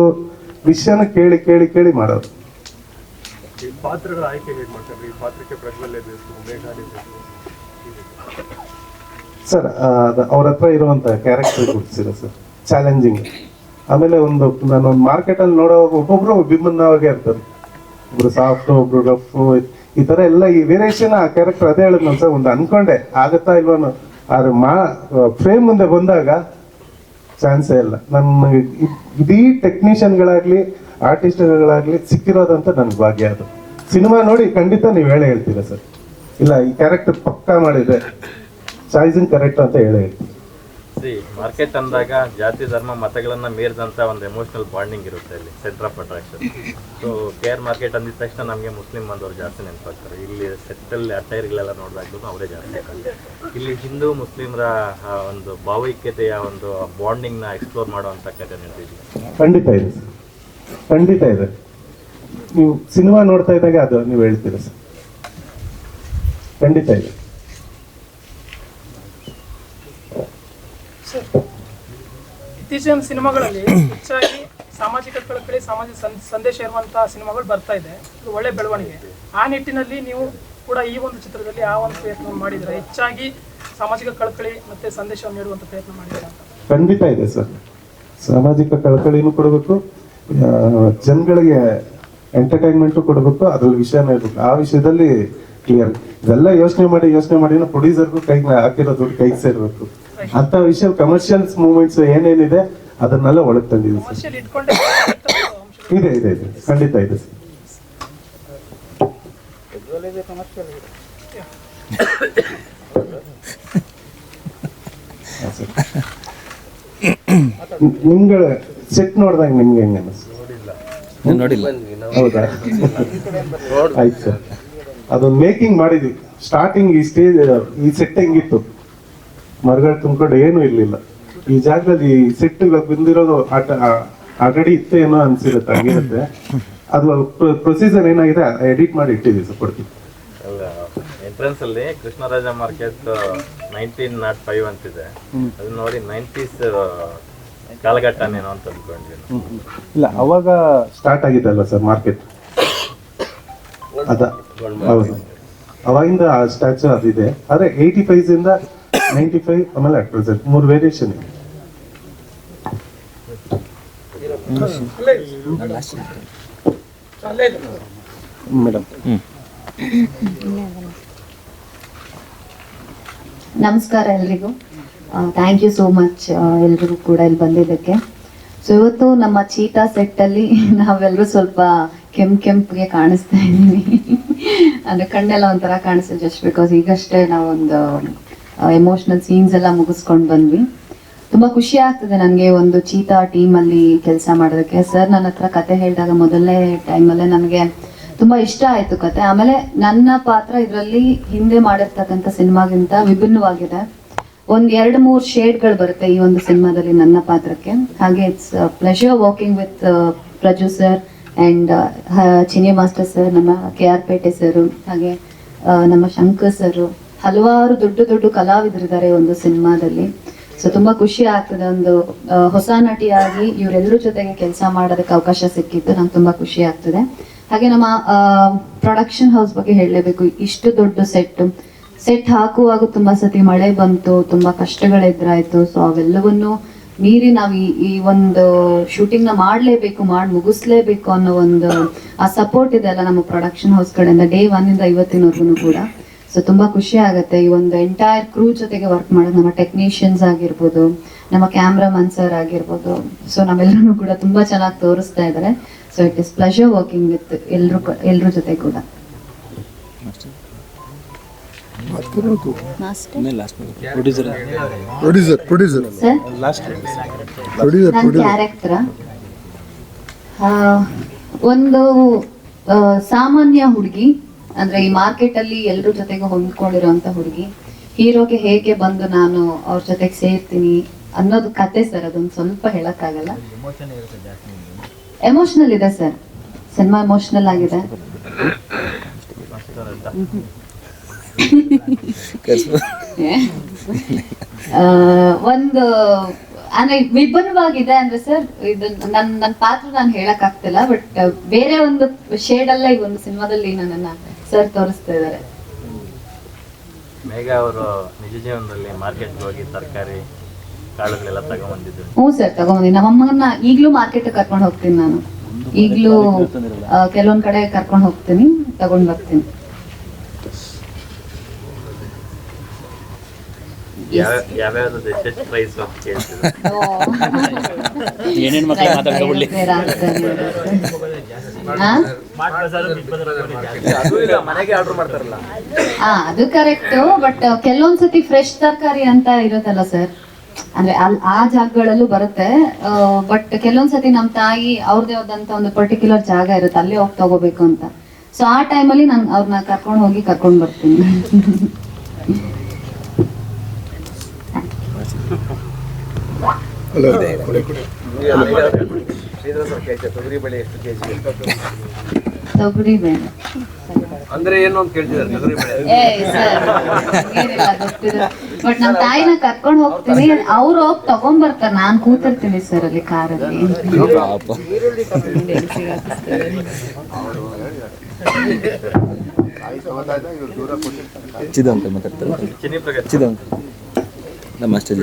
ವಿಷಯನ ಕೇಳಿ ಕೇಳಿ ಕೇಳಿ ಮಾಡೋದು. ಈ ಪಾತ್ರಗಳ ಆಯ್ಕೆ ಹೇಗೆ ಮಾಡ್ತಾರೆ? ಈ ಪಾತ್ರಕ್ಕೆ ಪ್ರಜ್ವಲ್ಲೆ ಬೇಕು, ಮೇಘಾಲಿ ಬೇಕು. ಸರ್ ಅವ್ರ ಹತ್ರ ಇರುವಂತ ಕ್ಯಾರೆಕ್ಟರ್ ಗುರುತಿಸಿರೋ ಸರ್, ಚಾಲೆಂಜಿಂಗ್. ಆಮೇಲೆ ನಾನೊಂದು ಮಾರ್ಕೆಟಲ್ಲಿ ನೋಡೋ ಒಬ್ಬೊಬ್ರು ವಿಭಿನ್ನವಾಗೇ ಇರ್ತಾರೆ. ಒಬ್ರು ಸಾಫ್ಟ್, ಒಬ್ರು ರಫ್, ಈ ತರ ಎಲ್ಲ ಈ ವೇರಿಯೇಷನ್ ಆ ಕ್ಯಾರೆಕ್ಟರ್. ಅದೇ ಹೇಳಿದ್ ನಾನು ಸರ್, ಒಂದು ಅನ್ಕೊಂಡೆ ಆಗತ್ತಾ ಇಲ್ವೋ, ಆದ್ರೆ ಫ್ರೇಮ್ ಮುಂದೆ ಬಂದಾಗ ಚಾನ್ಸೇ ಇಲ್ಲ. ನನ್ನ ಇಡೀ ಟೆಕ್ನಿಷಿಯನ್ಗಳಾಗ್ಲಿ ಆರ್ಟಿಸ್ಟ್ಗಳಾಗ್ಲಿ ಸಿಕ್ಕಿರೋದಂತ ನನ್ಗೆ ಭಾಗ್ಯ. ಅದು ಸಿನಿಮಾ ನೋಡಿ ಖಂಡಿತ ನೀವು ಹೇಳ್ತೀರಾ ಸರ್, ಇಲ್ಲ ಈ ಕ್ಯಾರೆಕ್ಟರ್ ಪಕ್ಕಾ ಮಾಡಿದೆ, ಚಾಯ್ಸಿಂಗ್ ಕರೆಕ್ಟ್ ಅಂತ ಹೇಳ್ತೀವಿ. ಮಾರ್ಕೆಟ್ ಅಂದಾಗ ಜಾತಿ ಧರ್ಮ ಮತಗಳನ್ನ ಮೀರಿದಂತ ಒಂದು ಎಮೋಷನಲ್ ಬಾಂಡಿಂಗ್ ಇರುತ್ತೆ ಇಲ್ಲಿ, centre of attraction. So care market ಅಂದಿದ ತಕ್ಷಣ ನಮಗೆ ಮುಸ್ಲಿಂ ಬಂದವರು ಜಾಸ್ತಿ ನೆನಪಾಗ್ತಾರೆ. ಇಲ್ಲಿ ಸೆಟ್ಟಲ್ಲಿ ಅಟೈರ್ಗಳೆಲ್ಲ ನೋಡಿದಾಗ್ಲೂ ಅವರೇ ಜಾಸ್ತಿ ಆಗ್ತಾರೆ. ಇಲ್ಲಿ ಹಿಂದೂ ಮುಸ್ಲಿಮರ ಒಂದು ಭಾವೈಕ್ಯತೆಯ ಒಂದು ಬಾಂಡಿಂಗ್ನ ಎಕ್ಸ್ಪ್ಲೋರ್ ಮಾಡುವಂಥ ಕಥೆ ನಡೆದಿದೆ. ಖಂಡಿತ ಇದೆ ಸರ್, ಖಂಡಿತ ಇದೆ. ನೀವು ಸಿನಿಮಾ ನೋಡ್ತಾ ಇದ್ದಾಗ ಅದು ನೀವು ಹೇಳ್ತೀರಾ ಸರ್, ಖಂಡಿತ ಇದೆ. ಇತ್ತೀಚಿನ ಸಿನಿಮಾಗಳಲ್ಲಿ ಹೆಚ್ಚಾಗಿ ಸಾಮಾಜಿಕ ಕಳಕಳಿ, ಸಾಮಾಜಿಕ ಸಂದೇಶ ಇರುವಂತಹ ಸಿನಿಮಾಗಳು ಬರ್ತಾ ಇದೆ. ಇದು ಒಳ್ಳೆ ಬೆಳವಣಿಗೆ. ಆ ನಿಟ್ಟಿನಲ್ಲಿ ನೀವು ಕೂಡ ಈ ಒಂದು ಚಿತ್ರದಲ್ಲಿ ಆ ಒಂದು ಪ್ರಯತ್ನ ಮಾಡಿದ್ರೆ, ಹೆಚ್ಚಾಗಿ ಸಾಮಾಜಿಕ ಕಳಕಳಿ ಮತ್ತೆ ಸಂದೇಶವನ್ನು ನೀಡುವಂತ ಪ್ರಯತ್ನ ಮಾಡಿದ್ರೆ ಅಂತ. ಖಂಡಿತ ಇದೆ ಸರ್, ಸಾಮಾಜಿಕ ಕಳಕಳಿನೂ ಕೊಡಬೇಕು, ಜನಗಳಿಗೆ ಎಂಟರ್ಟೈನ್ಮೆಂಟು ಕೊಡಬೇಕು, ಅದ್ರಲ್ಲಿ ವಿಷಯನ ಇರಬೇಕು. ಆ ವಿಷಯದಲ್ಲಿ ಕ್ಲಿಯರ್. ಇದೆಲ್ಲ ಯೋಚನೆ ಮಾಡಿ ಪ್ರೊಡ್ಯೂಸರ್ಗೂ ಕೈಗೆ ಹಾಕಿರೋ ದುಡ್ಡು ಕೈಗೆ ಸೇರ್ಬೇಕು. ಅಂತ ವಿಷಯ ಕಮರ್ಷಿಯಲ್ಸ್ ಮೂವ್ಮೆಂಟ್ಸ್ ಏನೇನಿದೆ ಅದನ್ನೆಲ್ಲ ಒಳಗೆ ತಂದಿದೆ ಸರ್. ಇದೆ ಇದೆ ಇದೆ, ಖಂಡಿತ ಇದೆ ಸರ್. ನಿಮ್ಗಳ ಸೆಟ್ ನೋಡಿದಾಗ ನಿಮ್ಗೆ ಹೆಂಗ ನೋಡಿಲ್ಲ. ಹೌದಾ? ಆಯ್ತು ಸರ್, ಅದೊಂದು ಮೇಕಿಂಗ್ ಮಾಡಿದ್ವಿ. ಸ್ಟಾರ್ಟಿಂಗ್ ಈ ಸ್ಟೇಜ್ ಈ ಸೆಟ್ ಹೆಂಗಿತ್ತು, ಮರಗಳು ತುಂಬ್ಕೊಂಡು ಏನೂ ಇರ್ಲಿಲ್ಲ. ಈ ಜಾಗದಲ್ಲಿ ಈ ಸೆಟ್ ಬಂದಿರೋದು ಆಲ್ರೆಡಿ ಇತ್ತು ಏನೋ ಅನ್ಸಿರುತ್ತೆ, ಹಂಗಿರುತ್ತೆ. ಅದು ಪ್ರೊಸೀಜರ್ ಏನಾಗಿದೆ ಎಡಿಟ್ ಮಾಡಿ ಇಟ್ಟಿದ್ದೀವಿ ಸರ್, ಕೊಡ್ತೀವಿ. ಎಂಟ್ರೆನ್ಸ್ ಅಲ್ಲಿ ಕೃಷ್ಣರಾಜ ಮಾರ್ಕೆಟ್ 1905 ಅಂತಿದೆ. ಅದು ನೋಡಿ 90s ಕಾಲಘಟ್ಟನೇನೋ ಅಂತ ಅಂದ್ಕೊಂಡ್ವಿ. ಇಲ್ಲ, ಅವಾಗ ಸ್ಟಾರ್ಟ್ ಆಗಿದ್ದಲ್ಲ ಸರ್ ಮಾರ್ಕೆಟ್. ಹೌದು, ಅವಾಗಿಂದ ಆ ಸ್ಟ್ಯಾಚು ಅದಿದೆ. ಆದ್ರೆ 85 ಇಂದ 95 ಆಮೇಲೆ ಅಟ್ ಪ್ರೆಸೆಂಟ್ 3 ವೇರಿಯೇಷನ್ ಇದೆ. ಮೇಡಮ್ ನಮಸ್ಕಾರ ಎಲ್ರಿಗೂ. ಥ್ಯಾಂಕ್ ಯು ಸೋ ಮಚ್ ಎಲ್ರಿಗೂ ಕೂಡ ಇಲ್ಲಿ ಬಂದಿದ್ದಕ್ಕೆ. ಸೊ ಇವತ್ತು ನಮ್ಮ ಚೀತಾ ಸೆಟ್ಟಲ್ಲಿ ನಾವೆಲ್ಲರೂ ಸ್ವಲ್ಪ ಕೆಂಪಿಗೆ ಕಾಣಿಸ್ತಾ ಇದ್ದೀವಿ. ಅಂದರೆ ಕಣ್ಣೆಲ್ಲ ಒಂಥರ ಕಾಣಿಸ್ತು, ಜಸ್ಟ್ ಬಿಕಾಸ್ ಈಗಷ್ಟೇ ನಾವೊಂದು ಎಮೋಷ್ನಲ್ ಸೀನ್ಸ್ ಎಲ್ಲ ಮುಗಿಸ್ಕೊಂಡು ಬಂದ್ವಿ. ತುಂಬ ಖುಷಿ ಆಗ್ತದೆ ನನಗೆ ಒಂದು ಚೀತಾ ಟೀಮಲ್ಲಿ ಕೆಲಸ ಮಾಡೋದಕ್ಕೆ. ಸರ್ ನನ್ನ ಹತ್ರ ಕತೆ ಹೇಳಿದಾಗ ಮೊದಲನೇ ಟೈಮಲ್ಲೇ ನನಗೆ ತುಂಬ ಇಷ್ಟ ಆಯಿತು ಕತೆ. ಆಮೇಲೆ ನನ್ನ ಪಾತ್ರ ಇದರಲ್ಲಿ ಹಿಂದೆ ಮಾಡಿರ್ತಕ್ಕಂಥ ಸಿನಿಮಾಗಿಂತ ವಿಭಿನ್ನವಾಗಿದೆ. ಒಂದು 2-3 ಶೇಡ್ಗಳು ಬರುತ್ತೆ ಈ ಒಂದು ಸಿನಿಮಾದಲ್ಲಿ ನನ್ನ ಪಾತ್ರಕ್ಕೆ. ಹಾಗೆ it's pleasure working with producer and Chini master sir, ನಮ್ಮ KR ಪೇಟೆ ಸರು, ಹಾಗೆ ನಮ್ಮ ಶಂಕರ್ ಸರು, ಹಲವಾರು ದೊಡ್ಡ ಕಲಾವಿದರಿದ್ದಾರೆ ಒಂದು ಸಿನಿಮಾದಲ್ಲಿ. ಸೊ ತುಂಬ ಖುಷಿ ಆಗ್ತದೆ. ಒಂದು ಹೊಸ ನಟಿಯಾಗಿ ಇವರೆಲ್ಲರ ಜೊತೆಗೆ ಕೆಲಸ ಮಾಡೋದಕ್ಕೆ ಅವಕಾಶ ಸಿಕ್ಕಿತ್ತು, ನಂಗೆ ತುಂಬ ಖುಷಿ ಆಗ್ತದೆ. ಹಾಗೆ ನಮ್ಮ ಪ್ರೊಡಕ್ಷನ್ ಹೌಸ್ ಬಗ್ಗೆ ಹೇಳಲೇಬೇಕು. ಇಷ್ಟು ದೊಡ್ಡ ಸೆಟ್ ಹಾಕುವಾಗ ತುಂಬ ಸತಿ ಮಳೆ ಬಂತು, ತುಂಬ ಕಷ್ಟಗಳೆದುರಾಯ್ತು. ಸೊ ಅವೆಲ್ಲವನ್ನು ಮೀರಿ ನಾವು ಈ ಒಂದು ಶೂಟಿಂಗ್ನ ಮಾಡಲೇಬೇಕು, ಮಾಡಿ ಮುಗಿಸ್ಲೇಬೇಕು ಅನ್ನೋ ಒಂದು ಆ ಸಪೋರ್ಟ್ ಇದೆ ಅಲ್ಲ ನಮ್ಮ ಪ್ರೊಡಕ್ಷನ್ ಹೌಸ್ ಕಡೆಯಿಂದ, ಡೇ 1 ಇಂದ ಇವತ್ತಿನವರೆಗೂ ಕೂಡ. ಸೊ ತುಂಬ ಖುಷಿ ಆಗುತ್ತೆ ಈ ಒಂದು ಎಂಟೈರ್ ಕ್ರೂ ಜೊತೆಗೆ ವರ್ಕ್ ಮಾಡೋದು. ನಮ್ಮ ಟೆಕ್ನಿಷಿಯನ್ಸ್ ಆಗಿರ್ಬೋದು, ನಮ್ಮ ಕ್ಯಾಮ್ರಾಮನ್ ಸರ್ ಆಗಿರ್ಬೋದು, ಸೊ ನಾವೆಲ್ಲರೂ ಕೂಡ ತುಂಬ ಚೆನ್ನಾಗಿ ತೋರಿಸ್ತಾ ಇದ್ದಾರೆ. So it is pleasure working with ಎಲ್ರ ಜೊತೆ ಕೂಡ. ನನ್ನ ಕ್ಯಾರೆಕ್ಟರ್ ಒಂದು ಸಾಮಾನ್ಯ ಹುಡುಗಿ, ಅಂದ್ರೆ ಈ ಮಾರ್ಕೆಟ್ ಅಲ್ಲಿ ಎಲ್ರ ಜೊತೆಗೆ ಹೊಂದ್ಕೊಂಡಿರೋಂತ ಹುಡುಗಿ. ಹೀರೋಗೆ ಹೇಗೆ ಬಂದು ನಾನು ಅವ್ರ ಜೊತೆಗೆ ಸೇರ್ತೀನಿ ಅನ್ನೋದು ಕತೆ ಸರ್. ಅದೊಂದು ಸ್ವಲ್ಪ ಹೇಳಕ್ಕಾಗಲ್ಲ. ಎಮೋಷನಲ್ ಇದೆ ಸರ್, ಸಿನಿಮಾ ಎಮೋಷನಲ್ ಆಗಿದೆ. ಒಂದು ಅಂದ್ರೆ ವಿಭಿನ್ನವಾಗಿದೆ ಅಂದ್ರೆ ಸರ್, ಇದು ನನ್ನ ಪಾತ್ರ ನಾನು ಹೇಳಕ್ ಆಗ್ತಿಲ್ಲ, ಬಟ್ ಬೇರೆ ಒಂದು ಶೇಡ್ ಅಲ್ಲ ಈ ಒಂದು ಸಿನಿಮಾದಲ್ಲಿ ನನ್ನನ್ನ ಸರ್ ತೋರಿಸ್ತಾ ಇದ್ದಾರೆ. ಮೇಘ ಅವರು ನಿಜ ಜೀವನದಲ್ಲಿ ಮಾರ್ಕೆಟ್ಗೆ ಹೋಗಿ ತರಕಾರಿ ಕಾಳುಗಳೆಲ್ಲ ತಗೊಂಡ್ಬಂದಿದ್ರು. ಹ್ಞೂ ಸರ್, ತಗೊಂಡ್ಬಂದಿನಿ. ನಮ್ಮಮ್ಮನ ಈಗ್ಲೂ ಮಾರ್ಕೆಟ್ ಕರ್ಕೊಂಡು ಹೋಗ್ತೀನಿ ನಾನು. ಈಗ್ಲೂ ಕೆಲವೊಂದ್ ಕಡೆ ಕರ್ಕೊಂಡು ಹೋಗ್ತೀನಿ, ತಗೊಂಡ್ ಬರ್ತೀನಿ. ಯಾವ್ಯಾವ್ದು ಎಷ್ಟೆಷ್ಟು ಪ್ರೈಸ್ ಅಂತ ಕೇಳ್ತಿದ್ರು. ಏನೇನು ಮಕ್ಕಳು ಮಾತಾಡ್ಕೊಳ್ಳಿ. ಮನೆಗೆ ಆರ್ಡರ್ ಮಾಡ್ತಾರಲ್ಲ, ಅದು ಕರೆಕ್ಟ್. ಬಟ್ ಕೆಲವೊಂದ್ಸತಿ ಫ್ರೆಶ್ ತರಕಾರಿ ಅಂತ ಇರುತ್ತಲ್ಲ ಸರ್, ಅಂದ್ರೆ ಆ ಜಾಗಗಳಲ್ಲೂ ಬರುತ್ತೆ. ಬಟ್ ಕೆಲವೊಂದ್ಸತಿ ನಮ್ ತಾಯಿ ಅವ್ರದೇ ಆದಂತ ಒಂದು ಪರ್ಟಿಕ್ಯುಲರ್ ಜಾಗ ಇರುತ್ತೆ, ಅಲ್ಲೇ ಹೋಗಿ ತಗೋಬೇಕು ಅಂತ. ಸೊ ಆ ಟೈಮಲ್ಲಿ ನಾನು ಅವ್ರನ್ನ ಕರ್ಕೊಂಡು ಬರ್ತೀನಿ. ತೊಗರಿ ಬೇಳೆ ಎಷ್ಟು ಕೆಜಿ? ತೊಗರಿ ಬೇಳೆ ಅಂದ್ರೆ ಏನು ಅಂತ ಕೇಳ್ತಿದ್ದಾರೆ. ತೊಗರಿ ಬೇಳೆ ಬಟ್ ನಮ್ ತಾಯಿನ ಕರ್ಕೊಂಡು ಹೋಗ್ತೀನಿ, ಅವ್ರು ಹೋಗಿ ತಗೊಂಡ್ಬರ್ತಾರೆ, ನಾನ್ ಕೂತಿರ್ತೀನಿ ಸರ್ ಅಲ್ಲಿ ಕಾರಲ್ಲಿ. ಚಿದಂಕ ಮಾತಾಡ್ತಾರೆ. ಚಿದಂಕ ನಮ್ಮ ಅಷ್ಟೇ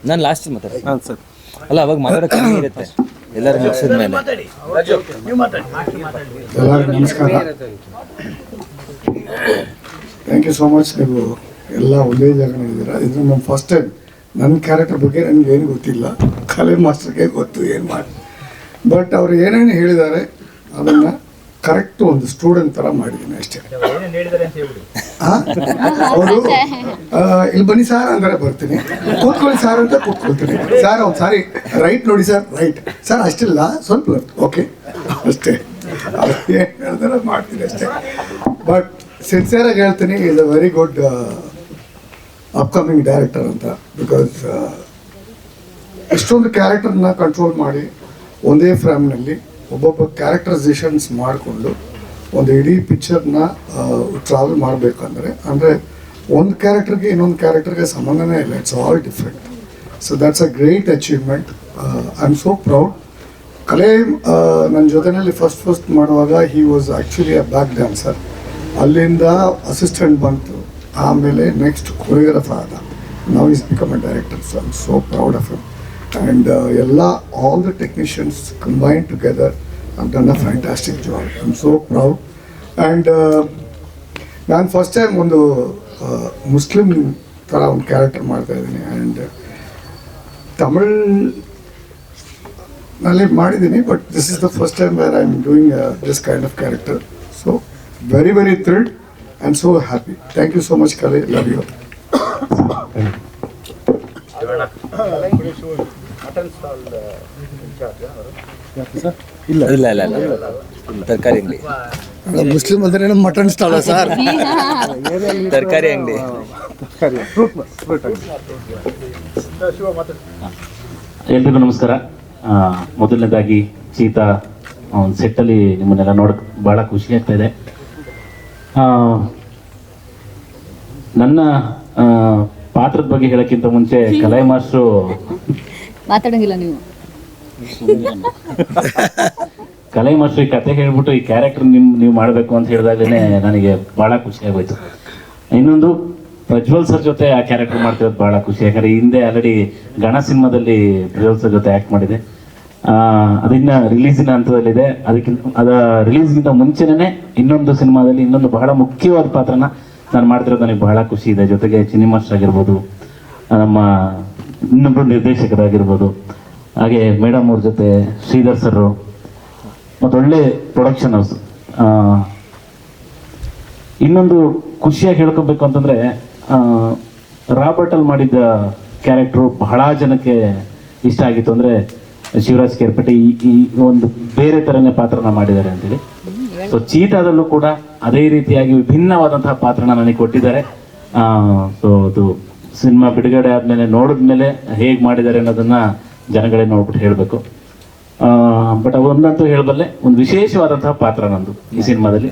ನಾನು ಲಾಸ್ಟ್ ಮಾತಾಡ್ತೀನಿ. ಅಲ್ಲ ಅವಾಗ ಮಾತಾಡೋ ಕಮ್ಮಿ ಇರುತ್ತೆ, ಎಲ್ಲರೂ ಮುಗಿಸಿದ ಮೇಲೆ. ಎಲ್ಲರಿಗೂ ನಮಸ್ಕಾರ. Thank you so much. ನೀವು ಎಲ್ಲ ಒಂದೇ ಜಾಗ ನೋಡಿದ್ದೀರಾ. ಇದು ನಮ್ಮ ಫಸ್ಟ್ ಟೈಮ್. ನನ್ನ ಕ್ಯಾರೆಕ್ಟರ್ ಬಗ್ಗೆ ನನಗೆ ಏನು ಗೊತ್ತಿಲ್ಲ, ಕಲೆ ಮಾಸ್ಟರ್ಗೆ ಗೊತ್ತು ಏನು ಮಾಡಿ. ಬಟ್ ಅವರು ಏನೇನು ಹೇಳಿದ್ದಾರೆ ಅದನ್ನು ಕರೆಕ್ಟ್ ಒಂದು ಸ್ಟೂಡೆಂಟ್ ಥರ ಮಾಡಿದ್ದೀನಿ ಅಷ್ಟೇ. ಅವರು ಇಲ್ಲಿ ಬನ್ನಿ ಸಾರ್ ಅಂದರೆ ಬರ್ತೀನಿ, ಕೂತ್ಕೊಳ್ಳಿ ಸಾರ್ ಅಂತ ಕೂತ್ಕೊಳ್ತೀನಿ. ಸರ್ ಒಂದು ಸಾರಿ ರೈಟ್ ನೋಡಿ ಸರ್, ರೈಟ್ ಸರ್, ಅಷ್ಟಿಲ್ಲ ಸ್ವಲ್ಪ ಓಕೆ ಅಷ್ಟೇ. ಏನು ಹೇಳ್ತಾರೆ ಮಾಡ್ತೀನಿ ಅಷ್ಟೇ. ಬಟ್ ಸಿನ್ಸಿಯರಾಗಿ ಹೇಳ್ತೀನಿ, is a very good upcoming director ಅಂತ. ಬಿಕಾಸ್ ಇಷ್ಟೊಂದು ಕ್ಯಾರೆಕ್ಟರ್ನ ಕಂಟ್ರೋಲ್ ಮಾಡಿ ಒಂದೇ ಫ್ರೇಮ್ನಲ್ಲಿ ಒಬ್ಬೊಬ್ಬ ಕ್ಯಾರೆಕ್ಟರೈಸೇಷನ್ಸ್ ಮಾಡಿಕೊಂಡು ಒಂದು ಇಡೀ ಪಿಕ್ಚರ್ನ ಟ್ರಾವೆಲ್ ಮಾಡಬೇಕಂದ್ರೆ, ಅಂದರೆ ಒಂದು ಕ್ಯಾರೆಕ್ಟರ್ಗೆ ಇನ್ನೊಂದು ಕ್ಯಾರೆಕ್ಟರ್ಗೆ ಸಂಬಂಧನೇ ಇಲ್ಲ. It's all different. So that's a great achievement. I am so proud. ಕಲೆ ನನ್ನ ಜೊತೆಯಲ್ಲಿ ಫಸ್ಟ್ ಮಾಡುವಾಗ he was actually a back dancer. ಅಲ್ಲಿಂದ ಅಸಿಸ್ಟೆಂಟ್ ಬಂತು, ಆಮೇಲೆ ನೆಕ್ಸ್ಟ್ ಕೊರಿಯೋಗ್ರಾಫರ್ ಆದ. Now is become a director. So I am so proud of him. And all the technicians combined together have done a fantastic job. I'm so proud. And ನಾನು first time ಒಂದು Muslim ಥರ ಒಂದು character ಮಾಡ್ತಾ ಇದ್ದೀನಿ. And ತಮಿಳ್ನಲ್ಲಿ ಮಾಡಿದ್ದೀನಿ, but this is the first time where I am doing this kind of character. So very very thrilled and so happy. Thank you so much ಕಲೆ, love you. Mutton stall ಇಲ್ಲ ಇಲ್ಲ ಇಲ್ಲ ಇಲ್ಲ ತರಕಾರಿ ಅಂಗಡಿ. ಮುಸ್ಲಿಂ ಅಂದ್ರೆ ಮಟನ್ ಸ್ಟಾಲ ಸರ್? ತರಕಾರಿ ಅಂಗಡಿ. ಎಲ್ರಿಗೂ ನಮಸ್ಕಾರ. ಮೊದಲನೇದಾಗಿ ಚೀತಾ ಒಂದು ಸೆಟ್ಟಲ್ಲಿ ನಿಮ್ಮನ್ನೆಲ್ಲ ನೋಡೋಕೆ ಭಾಳ ಖುಷಿ ಆಗ್ತಾ ಇದೆ. ನನ್ನ ಪಾತ್ರದ ಬಗ್ಗೆ ಹೇಳೋಕ್ಕಿಂತ ಮುಂಚೆ ಕಲೈ ಮಾಸ್ಟ್ರು ಮಾತಾಡಂಗಿಲ್ಲ ನೀವು. ಕಲೈ ಮಾಸ್ಟ್ರು ಈ ಕತೆ ಹೇಳ್ಬಿಟ್ಟು ಈ ಕ್ಯಾರೆಕ್ಟರ್ ನೀವು ಮಾಡಬೇಕು ಅಂತ ಹೇಳಿದಾಗಲೇ ನನಗೆ ಭಾಳ ಖುಷಿ ಆಗೋಯ್ತು. ಇನ್ನೊಂದು ಪ್ರಜ್ವಲ್ ಸರ್ ಜೊತೆ ಆ ಕ್ಯಾರೆಕ್ಟರ್ ಮಾಡ್ತಿರೋದು ಭಾಳ ಖುಷಿ. ಯಾಕಂದರೆ ಹಿಂದೆ ಆಲ್ರೆಡಿ ಗಣ ಸಿನಿಮಾದಲ್ಲಿ ಪ್ರಜ್ವಲ್ ಸರ್ ಜೊತೆ ಆ್ಯಕ್ಟ್ ಮಾಡಿದೆ. ಅದನ್ನ ರಿಲೀಸಿನ ಹಂತದಲ್ಲಿದೆ. ಅದ ರಿಲೀಸ್ಗಿಂತ ಮುಂಚೆನೇ ಇನ್ನೊಂದು ಸಿನಿಮಾದಲ್ಲಿ ಇನ್ನೊಂದು ಬಹಳ ಮುಖ್ಯವಾದ ಪಾತ್ರನ ನಾನು ಮಾಡ್ತಿರೋದು ನನಗೆ ಬಹಳ ಖುಷಿ ಇದೆ. ಜೊತೆಗೆ ಚಿನ್ನಿ ಮಾಸ್ಟರ್ ಆಗಿರ್ಬೋದು, ನಮ್ಮ ಇನ್ನೊಬ್ಬರು ನಿರ್ದೇಶಕರಾಗಿರ್ಬೋದು, ಹಾಗೆ ಮೇಡಮ್ ಅವ್ರ ಜೊತೆ ಶ್ರೀಧರ್ ಸರ್ ಮತ್ತು ಒಳ್ಳೆ ಪ್ರೊಡಕ್ಷನ್ ಹೌಸ್. ಇನ್ನೊಂದು ಖುಷಿಯಾಗಿ ಹೇಳ್ಕೊಬೇಕು ಅಂತಂದರೆ, ರಾಬರ್ಟಲ್ಲಿ ಮಾಡಿದ್ದ ಕ್ಯಾರೆಕ್ಟ್ರು ಬಹಳ ಜನಕ್ಕೆ ಇಷ್ಟ ಆಗಿತ್ತು. ಅಂದರೆ ಶಿವರಾಜ್ ಕೇರ್ಪೇಟೆ ಈ ಒಂದು ಬೇರೆ ಥರನೇ ಪಾತ್ರನ ಮಾಡಿದ್ದಾರೆ ಅಂತೇಳಿ. ಸೊ ಚೀತಾದಲ್ಲೂ ಕೂಡ ಅದೇ ರೀತಿಯಾಗಿ ವಿಭಿನ್ನವಾದಂತಹ ಪಾತ್ರನ ನನಗೆ ಕೊಟ್ಟಿದ್ದಾರೆ. ಸೊ ಅದು ಸಿನಿಮಾ ಬಿಡುಗಡೆ ಆದಮೇಲೆ ನೋಡಿದ್ಮೇಲೆ ಹೇಗೆ ಮಾಡಿದ್ದಾರೆ ಅನ್ನೋದನ್ನು ಜನಗಳೇ ನೋಡ್ಬಿಟ್ಟು ಹೇಳಬೇಕು. ಬಟ್ ಒಂದಂತೂ ಹೇಳಬಲ್ಲೆ, ಒಂದು ವಿಶೇಷವಾದಂತಹ ಪಾತ್ರ ನಂದು ಈ ಸಿನಿಮಾದಲ್ಲಿ.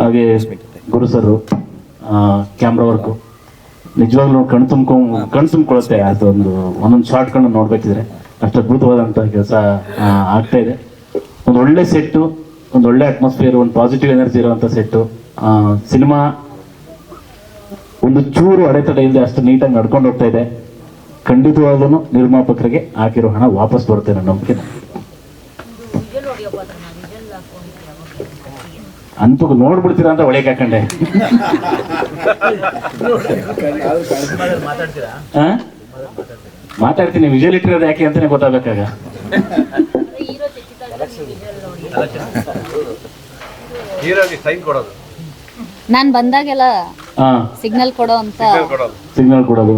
ಹಾಗೆ ಗುರು ಸರ್, ಕ್ಯಾಮ್ರಾ ವರ್ಕು ನಿಜವಾಗ್ಲೂ ಕಣ್ ತುಂಬ್ಕೊಳ್ಳುತ್ತೆ. ಅದೊಂದು ಒಂದೊಂದು ಶಾರ್ಟ್ಗಳನ್ನ ನೋಡ್ಬೇಕಿದ್ರೆ ಅಷ್ಟು ಅದ್ಭುತವಾದಂಥ ಕೆಲಸ ಆಗ್ತಾ ಇದೆ. ಒಂದು ಒಳ್ಳೆ ಸೆಟ್ಟು, ಒಂದು ಒಳ್ಳೆ ಅಟ್ಮಾಸ್ಫಿಯರ್, ಒಂದು ಪಾಸಿಟಿವ್ ಎನರ್ಜಿ ಇರುವಂಥ ಸೆಟ್ಟು. ಸಿನಿಮಾ ಒಂದು ಚೂರು ಅಡೆತಡೆ ಇಲ್ಲದೆ ಅಷ್ಟು ನೀಟಾಗಿ ನಡ್ಕೊಂಡು ಹೋಗ್ತಾ ಇದೆ. ಖಂಡಿತವಾಗ್ಲೂ ನಿರ್ಮಾಪಕರಿಗೆ ಹಾಕಿರೋ ಹಣ ವಾಪಸ್ ಬರುತ್ತೆ ಅನ್ನೋ ನಂಬಿಕೆ. ಅಂತೂ ನೋಡ್ಬಿಡ್ತೀರಾ ಅಂತ ಒಳಗೆ ಹಾಕೊಂಡೆ. ಮಾತಾಡ್ತೀನಿ, ವಿಜುವಲ್ ಇಟ್ಟಿರೋದು ಯಾಕೆ ಅಂತಾನೆ ಗೊತ್ತಾಗಬೇಕಾಗ. ನಾನ್ ಬಂದಾಗೆಲ್ಲ ಸಿಗ್ನಲ್ ಕೊಡೋ ಅಂತ ಸಿಗ್ನಲ್ ಕೊಡೋದು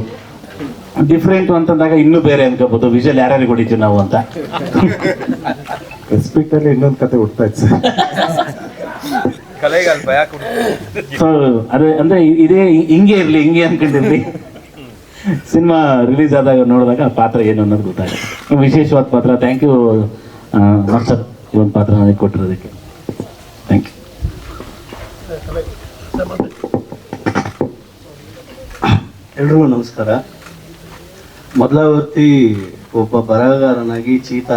ಡಿಫ್ರೆಂಟ್ ಅಂತಂದಾಗ ಇನ್ನೂ ಬೇರೆ ಅನ್ಕೋಬಹುದು. ವಿಜುವಲ್ ಯಾರ್ಯಾರು ಹೊಡಿತೀವಿ ನಾವು ಅಂತ. ರೆಸ್ಪೆಕ್ಟ್ ಅಲ್ಲಿ ಇನ್ನೊಂದು ಕತೆ ಹುಡ್ತಾ ಇತ್ತು ಸರ್. ಅದೇ ಅಂದ್ರೆ ಇದೇ ಹಿಂಗೆ ಇರ್ಲಿ, ಹಿಂಗೆ ಅನ್ಕೊಂಡಿರ್ಲಿ. ಸಿನಿಮಾ ರಿಲೀಸ್ ಆದಾಗ ನೋಡಿದಾಗ ಪಾತ್ರ ಏನು ಅನ್ನೋದು ಗೊತ್ತಾಗುತ್ತೆ. ವಿಶೇಷವಾದ ಪಾತ್ರ. ಥ್ಯಾಂಕ್ ಯು ಮಾಸ್ಟರ್, ಈ ಒಂದು ಪಾತ್ರ ನನಗೆ ಕೊಟ್ಟಿರೋದಕ್ಕೆ ಥ್ಯಾಂಕ್ ಯು. ಎಲ್ರಿಗೂ ನಮಸ್ಕಾರ. ಮೊದಲಾವರ್ತಿ ಒಬ್ಬ ಬರಹಗಾರನಾಗಿ ಚೀತಾ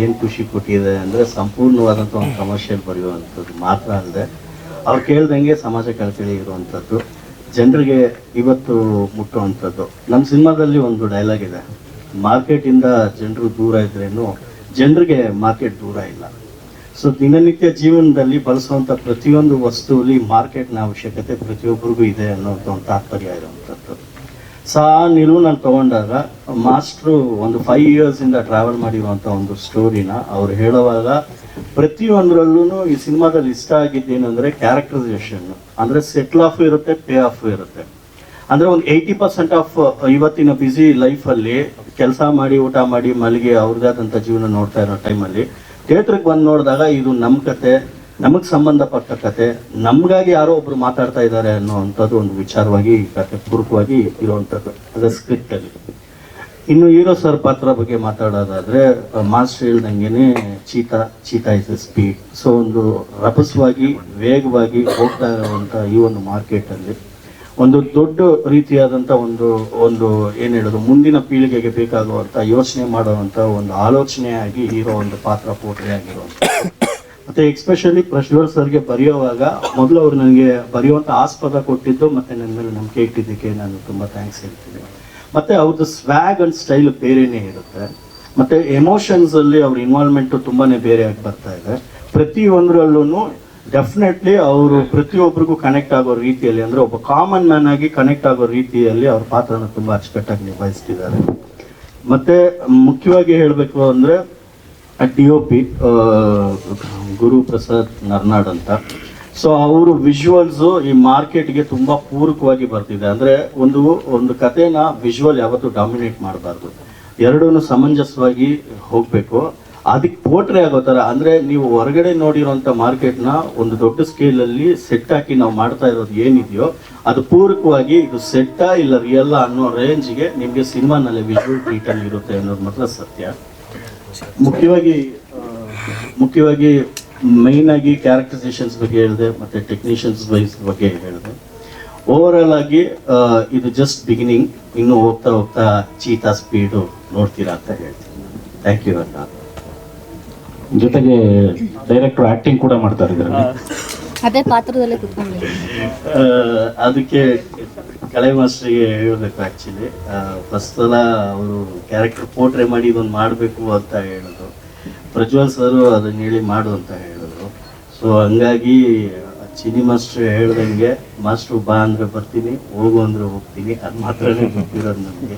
ಏನು ಖುಷಿ ಕೊಟ್ಟಿದೆ ಅಂದರೆ ಸಂಪೂರ್ಣವಾದಂಥ ಒಂದು ಕಮರ್ಷಿಯಲ್ ಬರೆಯುವಂಥದ್ದು ಮಾತ್ರ ಅಲ್ಲದೆ ಅವ್ರು ಕೇಳ್ದಂಗೆ ಸಮಾಜ ಕಳಕಳಿ ಇರುವಂಥದ್ದು, ಜನರಿಗೆ ಇವತ್ತು ಮುಟ್ಟುವಂಥದ್ದು. ನಮ್ಮ ಸಿನಿಮಾದಲ್ಲಿ ಒಂದು ಡೈಲಾಗ್ ಇದೆ, ಮಾರ್ಕೆಟಿಂದ ಜನರು ದೂರ ಇದ್ರೇನು ಜನರಿಗೆ ಮಾರ್ಕೆಟ್ ದೂರ ಇಲ್ಲ. ಸೊ ದಿನನಿತ್ಯ ಜೀವನದಲ್ಲಿ ಬಳಸುವಂಥ ಪ್ರತಿಯೊಂದು ವಸ್ತುವಲ್ಲಿ ಮಾರ್ಕೆಟ್ನ ಅವಶ್ಯಕತೆ ಪ್ರತಿಯೊಬ್ಬರಿಗೂ ಇದೆ ಅನ್ನೋಂಥ ಒಂದು ತಾತ್ಪರ್ಯ ಇರುವಂಥದ್ದು. ಸೊ ಆ ನಿಲುವು ನಾನು ತೊಗೊಂಡಾಗ ಮಾಸ್ಟ್ರು ಒಂದು 5 ಇಯರ್ಸಿಂದ ಟ್ರಾವೆಲ್ ಮಾಡಿರುವಂಥ ಒಂದು ಸ್ಟೋರಿನ ಅವ್ರು ಹೇಳುವಾಗ ಪ್ರತಿಯೊಂದರಲ್ಲೂ ಈ ಸಿನಿಮಾದಲ್ಲಿ ಇಷ್ಟ ಆಗಿದ್ದೇನೆಂದರೆ ಕ್ಯಾರೆಕ್ಟರೈಸೇಷನ್. ಅಂದರೆ ಸೆಟ್ಲ್ ಆಫ್ ಇರುತ್ತೆ, ಪೇ ಆಫ್ ಇರುತ್ತೆ. ಅಂದರೆ ಒಂದು 80% ಆಫ್ ಇವತ್ತಿನ ಬ್ಯುಸಿ ಲೈಫಲ್ಲಿ ಕೆಲಸ ಮಾಡಿ ಊಟ ಮಾಡಿ ಮಲಗಿ ಅವ್ರದ್ದಾದಂಥ ಜೀವನ ನೋಡ್ತಾ ಇರೋ ಟೈಮಲ್ಲಿ ಥಿಯೇಟ್ರಿಗೆ ಬಂದು ನೋಡಿದಾಗ ಇದು ನಮ್ಮ ಕತೆ, ನಮಗೆ ಸಂಬಂಧಪಟ್ಟ ಕತೆ, ನಮಗಾಗಿ ಯಾರೋ ಒಬ್ರು ಮಾತಾಡ್ತಾ ಇದ್ದಾರೆ ಅನ್ನೋವಂಥದ್ದು ಒಂದು ವಿಚಾರವಾಗಿ ಕತೆ ಪೂರ್ವಕವಾಗಿ ಇರುವಂಥದ್ದು ಅದು ಸ್ಕ್ರಿಪ್ಟಲ್ಲಿ. ಇನ್ನು ಹೀರೋ ಸರ್ ಪಾತ್ರ ಬಗ್ಗೆ ಮಾತಾಡೋದಾದರೆ ಮಾಸ್ಟರ್ ಹೇಳ್ದಂಗೆ cheetah is A speed. So ಒಂದು ರಭಸವಾಗಿ ವೇಗವಾಗಿ ಹೋಗ್ತಾ ಇರುವಂಥ ಈ ಒಂದು ಮಾರ್ಕೆಟಲ್ಲಿ ಒಂದು ದೊಡ್ಡ ರೀತಿಯಾದಂಥ ಒಂದು ಏನು ಹೇಳೋದು ಮುಂದಿನ ಪೀಳಿಗೆಗೆ ಬೇಕಾಗುವಂಥ ಯೋಚನೆ ಮಾಡುವಂಥ ಒಂದು ಆಲೋಚನೆಯಾಗಿ ಹೀರೋ ಒಂದು ಪಾತ್ರ ಪೋಟ್ರೆ ಆಗಿರುವಂಥ. ಮತ್ತು ಎಕ್ಸ್ಪೆಷಲಿ ಪ್ರಜ್ವಲ್ ಸರ್ಗೆ ಬರೆಯುವಾಗ ಮೊದಲು ಅವ್ರು ನನಗೆ ಬರೆಯುವಂಥ ಆಸ್ಪದ ಕೊಟ್ಟಿದ್ದು ಮತ್ತು ನನ್ನ ಮೇಲೆ ನಂಬಿಕೆ ಇಟ್ಟಿದ್ದಕ್ಕೆ ನಾನು ತುಂಬ ಥ್ಯಾಂಕ್ಸ್ ಹೇಳ್ತೀನಿ. ಮತ್ತು ಅವ್ರದ್ದು ಸ್ವ್ಯಾಗ್ ಆ್ಯಂಡ್ ಸ್ಟೈಲ್ ಬೇರೆಯೇ ಇರುತ್ತೆ. ಮತ್ತು ಎಮೋಷನ್ಸಲ್ಲಿ ಅವ್ರ ಇನ್ವಾಲ್ವ್ಮೆಂಟು ತುಂಬಾ ಬೇರೆಯಾಗಿ ಬರ್ತಾ ಇದೆ. ಪ್ರತಿಯೊಂದರಲ್ಲೂ ಡೆಫಿನೆಟ್ಲಿ ಅವರು ಪ್ರತಿಯೊಬ್ಬರಿಗೂ ಕನೆಕ್ಟ್ ಆಗೋ ರೀತಿಯಲ್ಲಿ, ಅಂದರೆ ಒಬ್ಬ ಕಾಮನ್ ಮ್ಯಾನ್ ಆಗಿ ಕನೆಕ್ಟ್ ಆಗೋ ರೀತಿಯಲ್ಲಿ ಅವ್ರ ಪಾತ್ರನ ತುಂಬ ಅಚ್ಚುಕಟ್ಟಾಗಿ ನಿಭಾಯಿಸ್ತಿದ್ದಾರೆ. ಮತ್ತು ಮುಖ್ಯವಾಗಿ ಹೇಳಬೇಕು ಅಂದರೆ DOP ಗುರು ಪ್ರಸಾದ್ ನರ್ನಾಡ್ ಅಂತ. ಸೊ ಅವರು ವಿಜುವಲ್ಸು ಈ ಮಾರ್ಕೆಟ್ಗೆ ತುಂಬ ಪೂರಕವಾಗಿ ಬರ್ತಿದೆ. ಅಂದರೆ ಒಂದು ಕಥೆನ ವಿಜುವಲ್ ಯಾವತ್ತೂ ಡಾಮಿನೇಟ್ ಮಾಡಬಾರ್ದು, ಎರಡೂ ಸಮಂಜಸವಾಗಿ ಹೋಗಬೇಕು. ಅದಕ್ಕೆ ಪೋಟ್ರೆ ಆಗೋ ಥರ, ಅಂದರೆ ನೀವು ಹೊರಗಡೆ ನೋಡಿರೋಂಥ ಮಾರ್ಕೆಟ್ನ ಒಂದು ದೊಡ್ಡ ಸ್ಕೇಲಲ್ಲಿ ಸೆಟ್ ಹಾಕಿ ನಾವು ಮಾಡ್ತಾ ಇರೋದು ಏನಿದೆಯೋ ಅದು ಪೂರಕವಾಗಿ ಇದು ಸೆಟ್ಟಾ ಇಲ್ಲ ರಿಯಲ್ಲ ಅನ್ನೋ ರೇಂಜ್ಗೆ ನಿಮಗೆ ಸಿನಿಮಾನಲ್ಲಿ ವಿಜುವಲ್ ಟ್ರೀಟಲ್ಲಿ ಇರುತ್ತೆ ಅನ್ನೋದು ಮಾತ್ರ ಸತ್ಯ. ಮುಖ್ಯವಾಗಿ ಮೈನಾಗಿ ಕ್ಯಾರೆಕ್ಟರೈಸೇಷನ್ಸ್ ಬಗ್ಗೆ ಹೇಳಿದೆ ಮತ್ತು ಟೆಕ್ನಿಷಿಯನ್ಸ್ ವೈಸ್ ಬಗ್ಗೆ ಹೇಳಿದೆ. ಓವರಾಲ್ ಆಗಿ ಇದು ಜಸ್ಟ್ ಬಿಗಿನಿಂಗ್. ಇನ್ನೂ ಹೋಗ್ತಾ ಹೋಗ್ತಾ ಚೀತಾ ಸ್ಪೀಡು ನೋಡ್ತೀರಾ ಅಂತ ಹೇಳ್ತೀನಿ. ಥ್ಯಾಂಕ್ ಯು ಅಣ್ಣ. ಜೊತೆಗೆ ಡೈರೆಕ್ಟರ್ ಆಕ್ಟಿಂಗ್ ಕೂಡ ಮಾಡ್ತಾ ಇದ್ದಾರೆ. ಅದೇ ಪಾತ್ರದಲ್ಲೇ ಕುತ್ಕೊಂಡಿದ್ದೀನಿ. ಅದಕ್ಕೆ ಕಲೆ ಮಾಸ್ಟ್ರಿಗೆ ಹೇಳಬೇಕು. ಆ್ಯಕ್ಚುಲಿ ಫಸ್ಟ್ ಸಲ ಅವರು ಕ್ಯಾರೆಕ್ಟರ್ ಪೋಟ್ರೆ ಮಾಡಿ ಇದೊಂದು ಮಾಡಬೇಕು ಅಂತ ಹೇಳಿದ್ರು. ಪ್ರಜ್ವಲ್ ಸರು ಅದನ್ನ ಹೇಳಿ ಮಾಡು ಅಂತ ಹೇಳಿದ್ರು. ಸೊ ಹಂಗಾಗಿ ಚಿನಿ ಮಾಸ್ಟ್ರು ಹೇಳ್ದಂಗೆ ಮಾಸ್ಟ್ರು ಬಾ ಅಂದರೆ ಬರ್ತೀನಿ, ಹೋಗು ಅಂದರೆ ಹೋಗ್ತೀನಿ. ಅದು ಮಾತ್ರನೇ ಗೊತ್ತಿರೋದು ನಮಗೆ.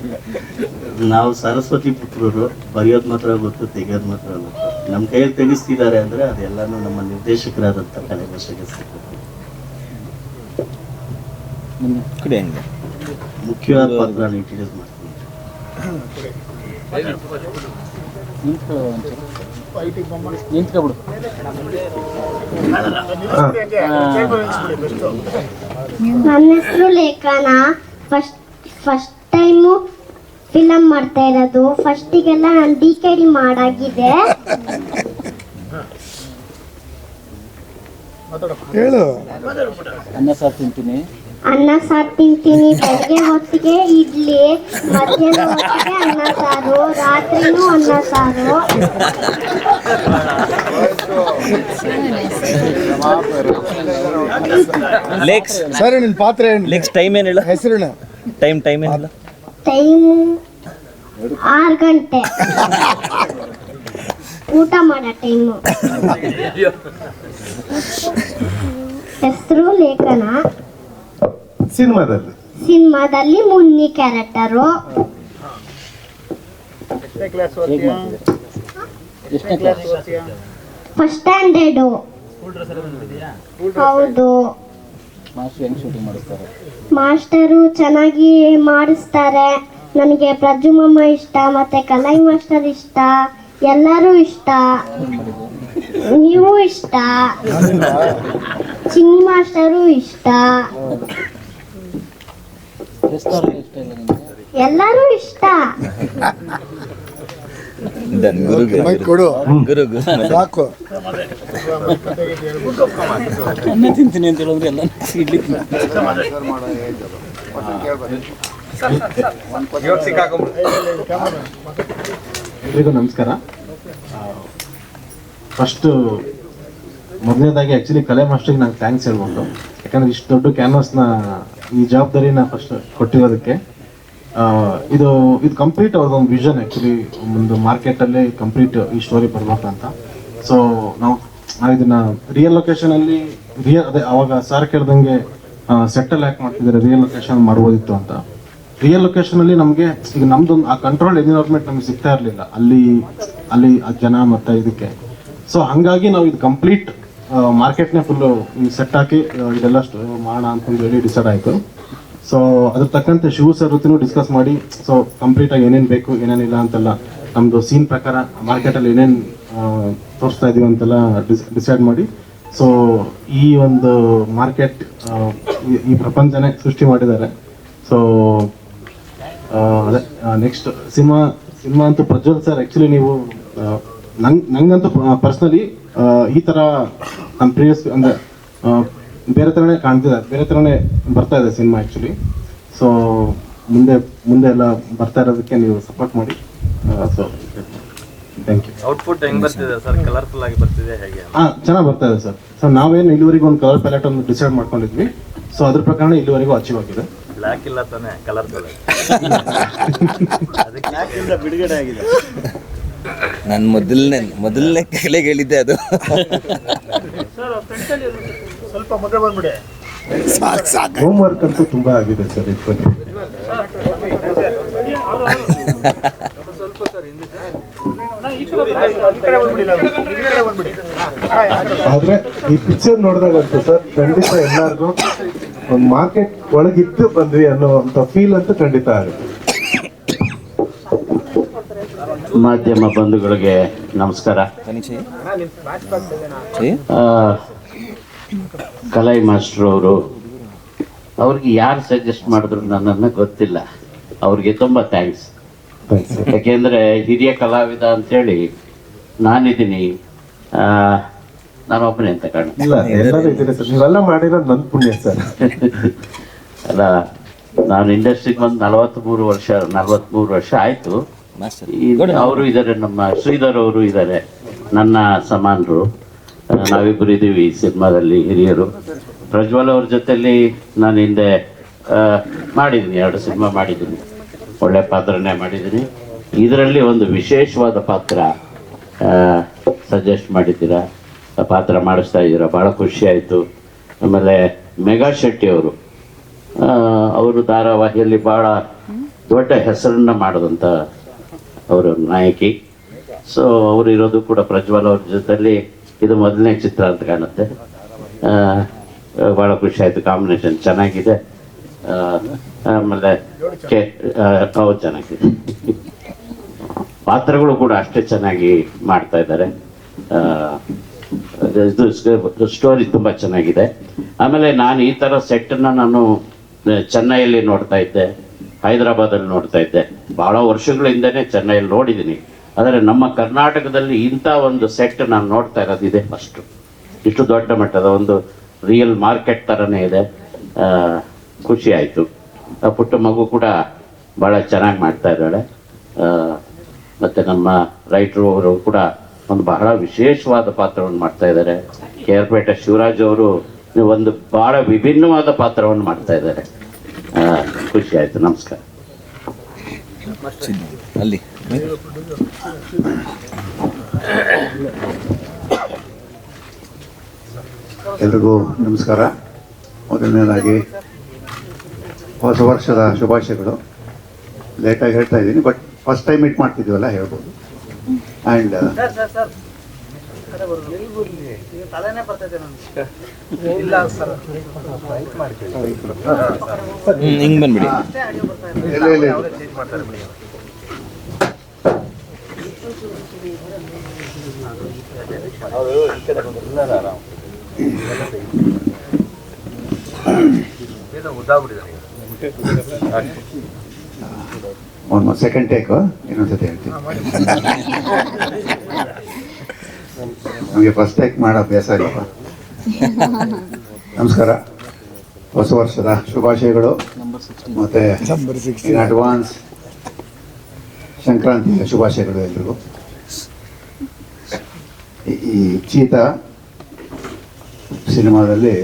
ನಾವು ಸರಸ್ವತಿ ಪುತ್ರರು, ಬರೆಯೋದು ಮಾತ್ರ ಗೊತ್ತು, ತೆಗೆಯೋದು ಮಾತ್ರ ಗೊತ್ತು. ನಮ್ಮ ಕೈಯಲ್ಲಿ ತೆಗೆಸ್ತಿದ್ದಾರೆ ಅಂದರೆ ಅದೆಲ್ಲನೂ ನಮ್ಮ ನಿರ್ದೇಶಕರಾದಂಥ ಕಲೆ ಮಾಸ್ಟ್ರಿಗೆ ಸಿಗುತ್ತೆ. ಮುಖ್ಯವಾದ ಪಾತ್ರ ಇಂಟ್ರಡ್ಯೂಸ್ ಮಾಡ್ತೀನಿ. ನನ್ನ ಹೆಸರು ಲೇಖನ. ಫಸ್ಟ್ ಟೈಮು ಫಿಲಮ್ ಮಾಡ್ತಾ ಇರೋದು. ಫಸ್ಟಿಗೆಲ್ಲ ನಾನು DKD ಮಾಡಾಗಿದೆ. ಹೇಳು. ಅನ್ನ ಸಾರು ತಿಂತೀನಿ, ಅನ್ನ ಸಾರು ತಿಂತೀನಿ. ಬೆಳಗ್ಗೆ ಹೊತ್ತಿಗೆ ಇಡ್ಲಿ, ಮಧ್ಯಾಹ್ನ ಹೊತ್ತಿಗೆ ಅನ್ನ ಸಾರು, ರಾತ್ರಿನೂ ಅನ್ನ ಸಾರು. ಲೆಕ್ಸ್ ಸರಿ ನಿನ್ ಪಾತ್ರೆ ಲೆಕ್ಸ್ ಟೈಮ್ ಏನಿಲ್ಲ, ಹೆಸರು ಟೈಮ್ ಏನಿಲ್ಲ. ಟೈಮ್ 6 ಗಂಟೆ ಊಟ ಮಾಡೋ ಟೈಮು. ಹೆಸರು ಲೇಖನ. ಸಿನಿಮಾದಲ್ಲಿ ಮುನ್ನಿ ಕ್ಯಾರೆಕ್ಟರು. First standard. ಹೌದು. ಮಾಸ್ಟರು ಚೆನ್ನಾಗಿ ಮಾಡಿಸ್ತಾರೆ. ನನಗೆ ಪ್ರಜುಮಮ್ಮ ಇಷ್ಟ, ಮತ್ತೆ ಕಲೈ ಮಾಸ್ಟರ್ ಇಷ್ಟ, ಎಲ್ಲರೂ ಇಷ್ಟ, ನೀವು ಇಷ್ಟ, ಚಿನ್ನಿ ಮಾಸ್ಟರು ಇಷ್ಟ, ಎಲ್ಲರೂ ಇಷ್ಟ. ಕೊಡು ಸಾಕು. ಅನ್ನ ತಿಂತೀನಿ ಅಂತ ಹೇಳಿದ್ರೆ ಎಲ್ಲ ಇಡ್ಲಿ ಎಲ್ರಿಗೂ ನಮಸ್ಕಾರ. ಫಸ್ಟು ಮೊದಲನೇದಾಗಿ ಆ್ಯಕ್ಚುಲಿ ಕಲೆ ಮಾಸ್ಟ್ರಿಗೆ ನಂಗೆ ಥ್ಯಾಂಕ್ಸ್ ಹೇಳ್ಬೋದು. ಯಾಕಂದರೆ ಇಷ್ಟು ದೊಡ್ಡ ಕ್ಯಾನ್ವಾಸ್ನ ಈ ಜವಾಬ್ದಾರಿನ ಫಸ್ಟ್ ಕೊಟ್ಟಿರೋದಕ್ಕೆ. ಇದು ಕಂಪ್ಲೀಟ್ ಅವ್ರದ್ದೊಂದು ವಿಷನ್. ಆ್ಯಕ್ಚುಲಿ ಒಂದು ಮಾರ್ಕೆಟಲ್ಲೇ ಕಂಪ್ಲೀಟ್ ಈ ಸ್ಟೋರಿ ಬರ್ಬೇಕಂತ. ಸೊ ನಾವು ಇದನ್ನು ರಿಯಲ್ ಲೊಕೇಶನಲ್ಲಿ ಅದೇ ಅವಾಗ ಸರ್ ಕೇಳ್ದಂಗೆ ಸೆಟ್ಟಲ್ಲಿ ಯಾಕೆ ಮಾಡ್ತಿದ್ದಾರೆ, ರಿಯಲ್ ಲೊಕೇಶನ್ ಮಾಡ್ಬೋದಿತ್ತು ಅಂತ. ರಿಯಲ್ ಲೊಕೇಶನಲ್ಲಿ ನಮಗೆ ಈಗ ನಮ್ದೊಂದು ಆ ಕಂಟ್ರೋಲ್ ಎನ್ವಿರಾನ್ಮೆಂಟ್ ನಮಗೆ ಸಿಗ್ತಾ ಇರಲಿಲ್ಲ ಅಲ್ಲಿ ಆ ಜನ ಮತ್ತು ಇದಕ್ಕೆ. ಸೊ ಹಾಗಾಗಿ ನಾವು ಇದು ಕಂಪ್ಲೀಟ್ ಮಾರ್ಕೆಟ್ನೇ ಫುಲ್ಲು ಸೆಟ್ ಹಾಕಿ ಇದೆಲ್ಲ ಮಾಡೋಣ ಅಂತಂದು ಹೇಳಿ ಡಿಸೈಡ್ ಆಯಿತು. ಸೊ ಅದ್ರ ತಕ್ಕಂತೆ ಶಿವ ಸರ್ ಜೊತೆನೂ ಡಿಸ್ಕಸ್ ಮಾಡಿ, ಸೊ ಕಂಪ್ಲೀಟಾಗಿ ಏನೇನು ಬೇಕು ಏನೇನಿಲ್ಲ ಅಂತೆಲ್ಲ ನಮ್ಮದು ಸೀನ್ ಪ್ರಕಾರ ಮಾರ್ಕೆಟಲ್ಲಿ ಏನೇನು ತೋರಿಸ್ತಾ ಇದೀವಿ ಅಂತೆಲ್ಲ ಡಿಸೈಡ್ ಮಾಡಿ, ಸೊ ಈ ಒಂದು ಮಾರ್ಕೆಟ್ ಈ ಪ್ರಪಂಚನೇ ಸೃಷ್ಟಿ ಮಾಡಿದ್ದಾರೆ. ಸೊ ಅದೇ ನೆಕ್ಸ್ಟ್ ಸಿನಿಮಾ ಅಂತೂ ಪ್ರಜ್ವಲ್ ಸರ್ ಆ್ಯಕ್ಚುಲಿ ನೀವು ನಂಗಂತೂ ಪರ್ಸ್ನಲಿ ಈ ಥರ ನಮ್ಮ ಪ್ರೀವಿಯಸ್ ಅಂದರೆ ಬೇರೆ ಥರನೇ ಕಾಣ್ತಿದ್ದಾರೆ, ಬೇರೆ ಥರನೇ ಬರ್ತಾ ಇದೆ ಸಿನಿಮಾ ಆ್ಯಕ್ಚುಲಿ. ಸೊ ಮುಂದೆ ಎಲ್ಲ ಬರ್ತಾ ಇರೋದಕ್ಕೆ ನೀವು ಸಪೋರ್ಟ್ ಮಾಡಿ. So thank you. ಔಟ್ಪುಟ್ ಹೆಂಗ್ ಬರ್ತಿದೆ ಸರ್? ಕಲರ್ಫುಲ್ ಆಗಿ ಬರ್ತಿದೆ ಹೇಗೆ? ಚೆನ್ನಾಗಿ ಬರ್ತಾ ಇದೆ ಸರ್. ಸೊ ನಾವೇನು ಇಲ್ಲಿವರೆಗೂ ಒಂದು ಕಲರ್ ಪ್ಯಾಲೆಟ್ ಒಂದು ಡಿಸೈಡ್ ಮಾಡ್ಕೊಂಡಿದ್ವಿ. ಸೊ ಅದ್ರ ಪ್ರಕಾರ ಇಲ್ಲಿವರೆಗೂ ಅಚೀವ್ ಆಗಿದೆ. ಬ್ಲ್ಯಾಕ್ ಇಲ್ಲ ತಾನೆ, ಕಲರ್ ಬಿಡುಗಡೆ ಆಗಿದೆ. ನಾನು ಮೊದಲನೇ ಕಲೆಗೆ ಹೇಳಿದ್ದೆ ಅದು. ಸ್ವಲ್ಪ ಮಗ ಬಂದ್ಬಿಡಿ. ಹೋಮ್ ವರ್ಕ್ ಅಂತೂ ತುಂಬಾ ಆಗಿದೆ ಸರ್ ಇದ್ರ ಬಗ್ಗೆ. ಆದ್ರೆ ಈ ಪಿಕ್ಚರ್ ನೋಡಿದಾಗಂತೂ ಸರ್ ಖಂಡಿತ ಎಲ್ಲಾರ್ಗು ಒಂದು ಮಾರ್ಕೆಟ್ ಒಳಗಿದ್ದು ಬಂದ್ವಿ ಅನ್ನೋಂಥ ಫೀಲ್ ಅಂತೂ ಖಂಡಿತ ಆಗುತ್ತೆ. ಮಾಧ್ಯಮ ಬಂಧುಗಳಿಗೆ ನಮಸ್ಕಾರ. ಕಲೈ ಮಾಸ್ಟ್ರು ಅವ್ರಿಗೆ ಯಾರು ಸಜೆಸ್ಟ್ ಮಾಡಿದ್ರು ನನ್ನನ್ನು ಗೊತ್ತಿಲ್ಲ. ಅವ್ರಿಗೆ ತುಂಬ ಥ್ಯಾಂಕ್ಸ್. ಯಾಕೆಂದರೆ ಹಿರಿಯ ಕಲಾವಿದ ಅಂಥೇಳಿ ನಾನಿದ್ದೀನಿ, ನಾನೊಬ್ಬನೇ ಅಂತ ನೀವೆಲ್ಲ ಮಾಡಿರೋದು ನನ್ನ ಪುಣ್ಯ ಸರ್. ಅಲ್ಲ, ನಾನು ಇಂಡಸ್ಟ್ರಿಗೆ ಬಂದು 43 ವರ್ಷ ಆಯಿತು. ಅವರು ಇದ್ದಾರೆ, ನಮ್ಮ ಶ್ರೀಧರ್ ಅವರು ಇದ್ದಾರೆ, ನನ್ನ ಸಮಾನರು. ನಾವಿಬ್ಬರು ಇದ್ದೀವಿ ಈ ಸಿನಿಮಾದಲ್ಲಿ ಹಿರಿಯರು. ಪ್ರಜ್ವಲ್ ಅವ್ರ ಜೊತೆಲಿ ನಾನು ಹಿಂದೆ ಮಾಡಿದ್ದೀನಿ, 2 ಸಿನಿಮಾ ಮಾಡಿದ್ದೀನಿ, ಒಳ್ಳೆ ಪಾತ್ರನೇ ಮಾಡಿದ್ದೀನಿ. ಇದರಲ್ಲಿ ಒಂದು ವಿಶೇಷವಾದ ಪಾತ್ರ ಸಜೆಸ್ಟ್ ಮಾಡಿದ್ದೀರಾ, ಪಾತ್ರ ಮಾಡಿಸ್ತಾ ಇದ್ದೀರಾ, ಭಾಳ ಖುಷಿ ಆಯಿತು. ಆಮೇಲೆ ಮೆಗಾ ಶೆಟ್ಟಿ ಅವರು ಧಾರಾವಾಹಿಯಲ್ಲಿ ಭಾಳ ದೊಡ್ಡ ಹೆಸರನ್ನು ಮಾಡಿದಂಥ ಅವರು ನಾಯಕಿ. ಸೊ ಅವರು ಇರೋದು ಕೂಡ ಪ್ರಜ್ವಲ್ ಅವ್ರ ಜೊತೆಲಿ ಇದು ಮೊದಲನೇ ಚಿತ್ರ ಅಂತ ಕಾಣುತ್ತೆ. ಭಾಳ ಖುಷಿ ಆಯಿತು. ಕಾಂಬಿನೇಷನ್ ಚೆನ್ನಾಗಿದೆ. ಆಮೇಲೆ ಹೌದು, ಚೆನ್ನಾಗಿದೆ. ಪಾತ್ರಗಳು ಕೂಡ ಅಷ್ಟೇ ಚೆನ್ನಾಗಿ ಮಾಡ್ತಾ ಇದ್ದಾರೆ. ಇದು ಸ್ಟೋರಿ ತುಂಬ ಚೆನ್ನಾಗಿದೆ. ಆಮೇಲೆ ನಾನು ಈ ಥರ ಸೆಟ್ಟನ್ನು ನಾನು ಚೆನ್ನೈಯಲ್ಲಿ ನೋಡ್ತಾ ಇದ್ದೆ, ಹೈದರಾಬಾದಲ್ಲಿ ನೋಡ್ತಾ ಇದ್ದೆ. ಭಾಳ ವರ್ಷಗಳಿಂದನೇ ಚೆನ್ನೈಯಲ್ಲಿ ನೋಡಿದ್ದೀನಿ. ಆದರೆ ನಮ್ಮ ಕರ್ನಾಟಕದಲ್ಲಿ ಇಂಥ ಒಂದು ಸೆಟ್ ನಾನು ನೋಡ್ತಾ ಇರೋದಿದೆ ಫಸ್ಟು. ಇಷ್ಟು ದೊಡ್ಡ ಮಟ್ಟದ ಒಂದು ರಿಯಲ್ ಮಾರ್ಕೆಟ್ ಥರನೇ ಇದೆ. ಖುಷಿ ಆಯಿತು. ಆ ಪುಟ್ಟ ಮಗು ಕೂಡ ಭಾಳ ಚೆನ್ನಾಗಿ ಮಾಡ್ತಾ ಇದ್ದಾಳೆ. ಮತ್ತು ನಮ್ಮ ರೈಟ್ರು ಅವರು ಕೂಡ ಒಂದು ಬಹಳ ವಿಶೇಷವಾದ ಪಾತ್ರವನ್ನು ಮಾಡ್ತಾ ಇದ್ದಾರೆ. ಕೇರ್ಪೇಟೆ ಶಿವರಾಜ್ ಅವರು ಒಂದು ಭಾಳ ವಿಭಿನ್ನವಾದ ಪಾತ್ರವನ್ನು ಮಾಡ್ತಾ ಇದ್ದಾರೆ. ಖುಷಿ ಆಯಿತು. ನಮಸ್ಕಾರ. ಅಲ್ಲಿ ಎಲ್ರಿಗೂ ನಮಸ್ಕಾರ. ಮೊದಲನೇದಾಗಿ ಹೊಸ ವರ್ಷದ ಶುಭಾಶಯಗಳು. ಲೇಟಾಗಿ ಹೇಳ್ತಾ ಇದ್ದೀನಿ, ಬಟ್ ಫಸ್ಟ್ ಟೈಮ್ ಮೀಟ್ ಮಾಡ್ತಿದ್ದೀವಲ್ಲ ಹೇಳ್ಬೋದು. ಆ್ಯಂಡ್ ಹಿಂಗೆ ಬಂದ್ಬಿಡಿ. ಒಂದು ಸೆಕೆಂಡ್ ಟೇಕು ಇನ್ನೊಂದ್ಸತಿ ಹೇಳ್ತೀನಿ. ನಮಗೆ ಫಸ್ಟ್ ಟೇಕ್ ಮಾಡೋ ಅಭ್ಯಾಸ ಇಲ್ಲಪ್ಪ. ನಮಸ್ಕಾರ. ಹೊಸ ವರ್ಷದ ಶುಭಾಶಯಗಳು ಮತ್ತು ಇನ್ ಅಡ್ವಾನ್ಸ್ ಸಂಕ್ರಾಂತಿಯ ಶುಭಾಶಯಗಳು ಎಲ್ರಿಗೂ. ಈ ಚೀತಾ ಸಿನಿಮಾದಲ್ಲಿ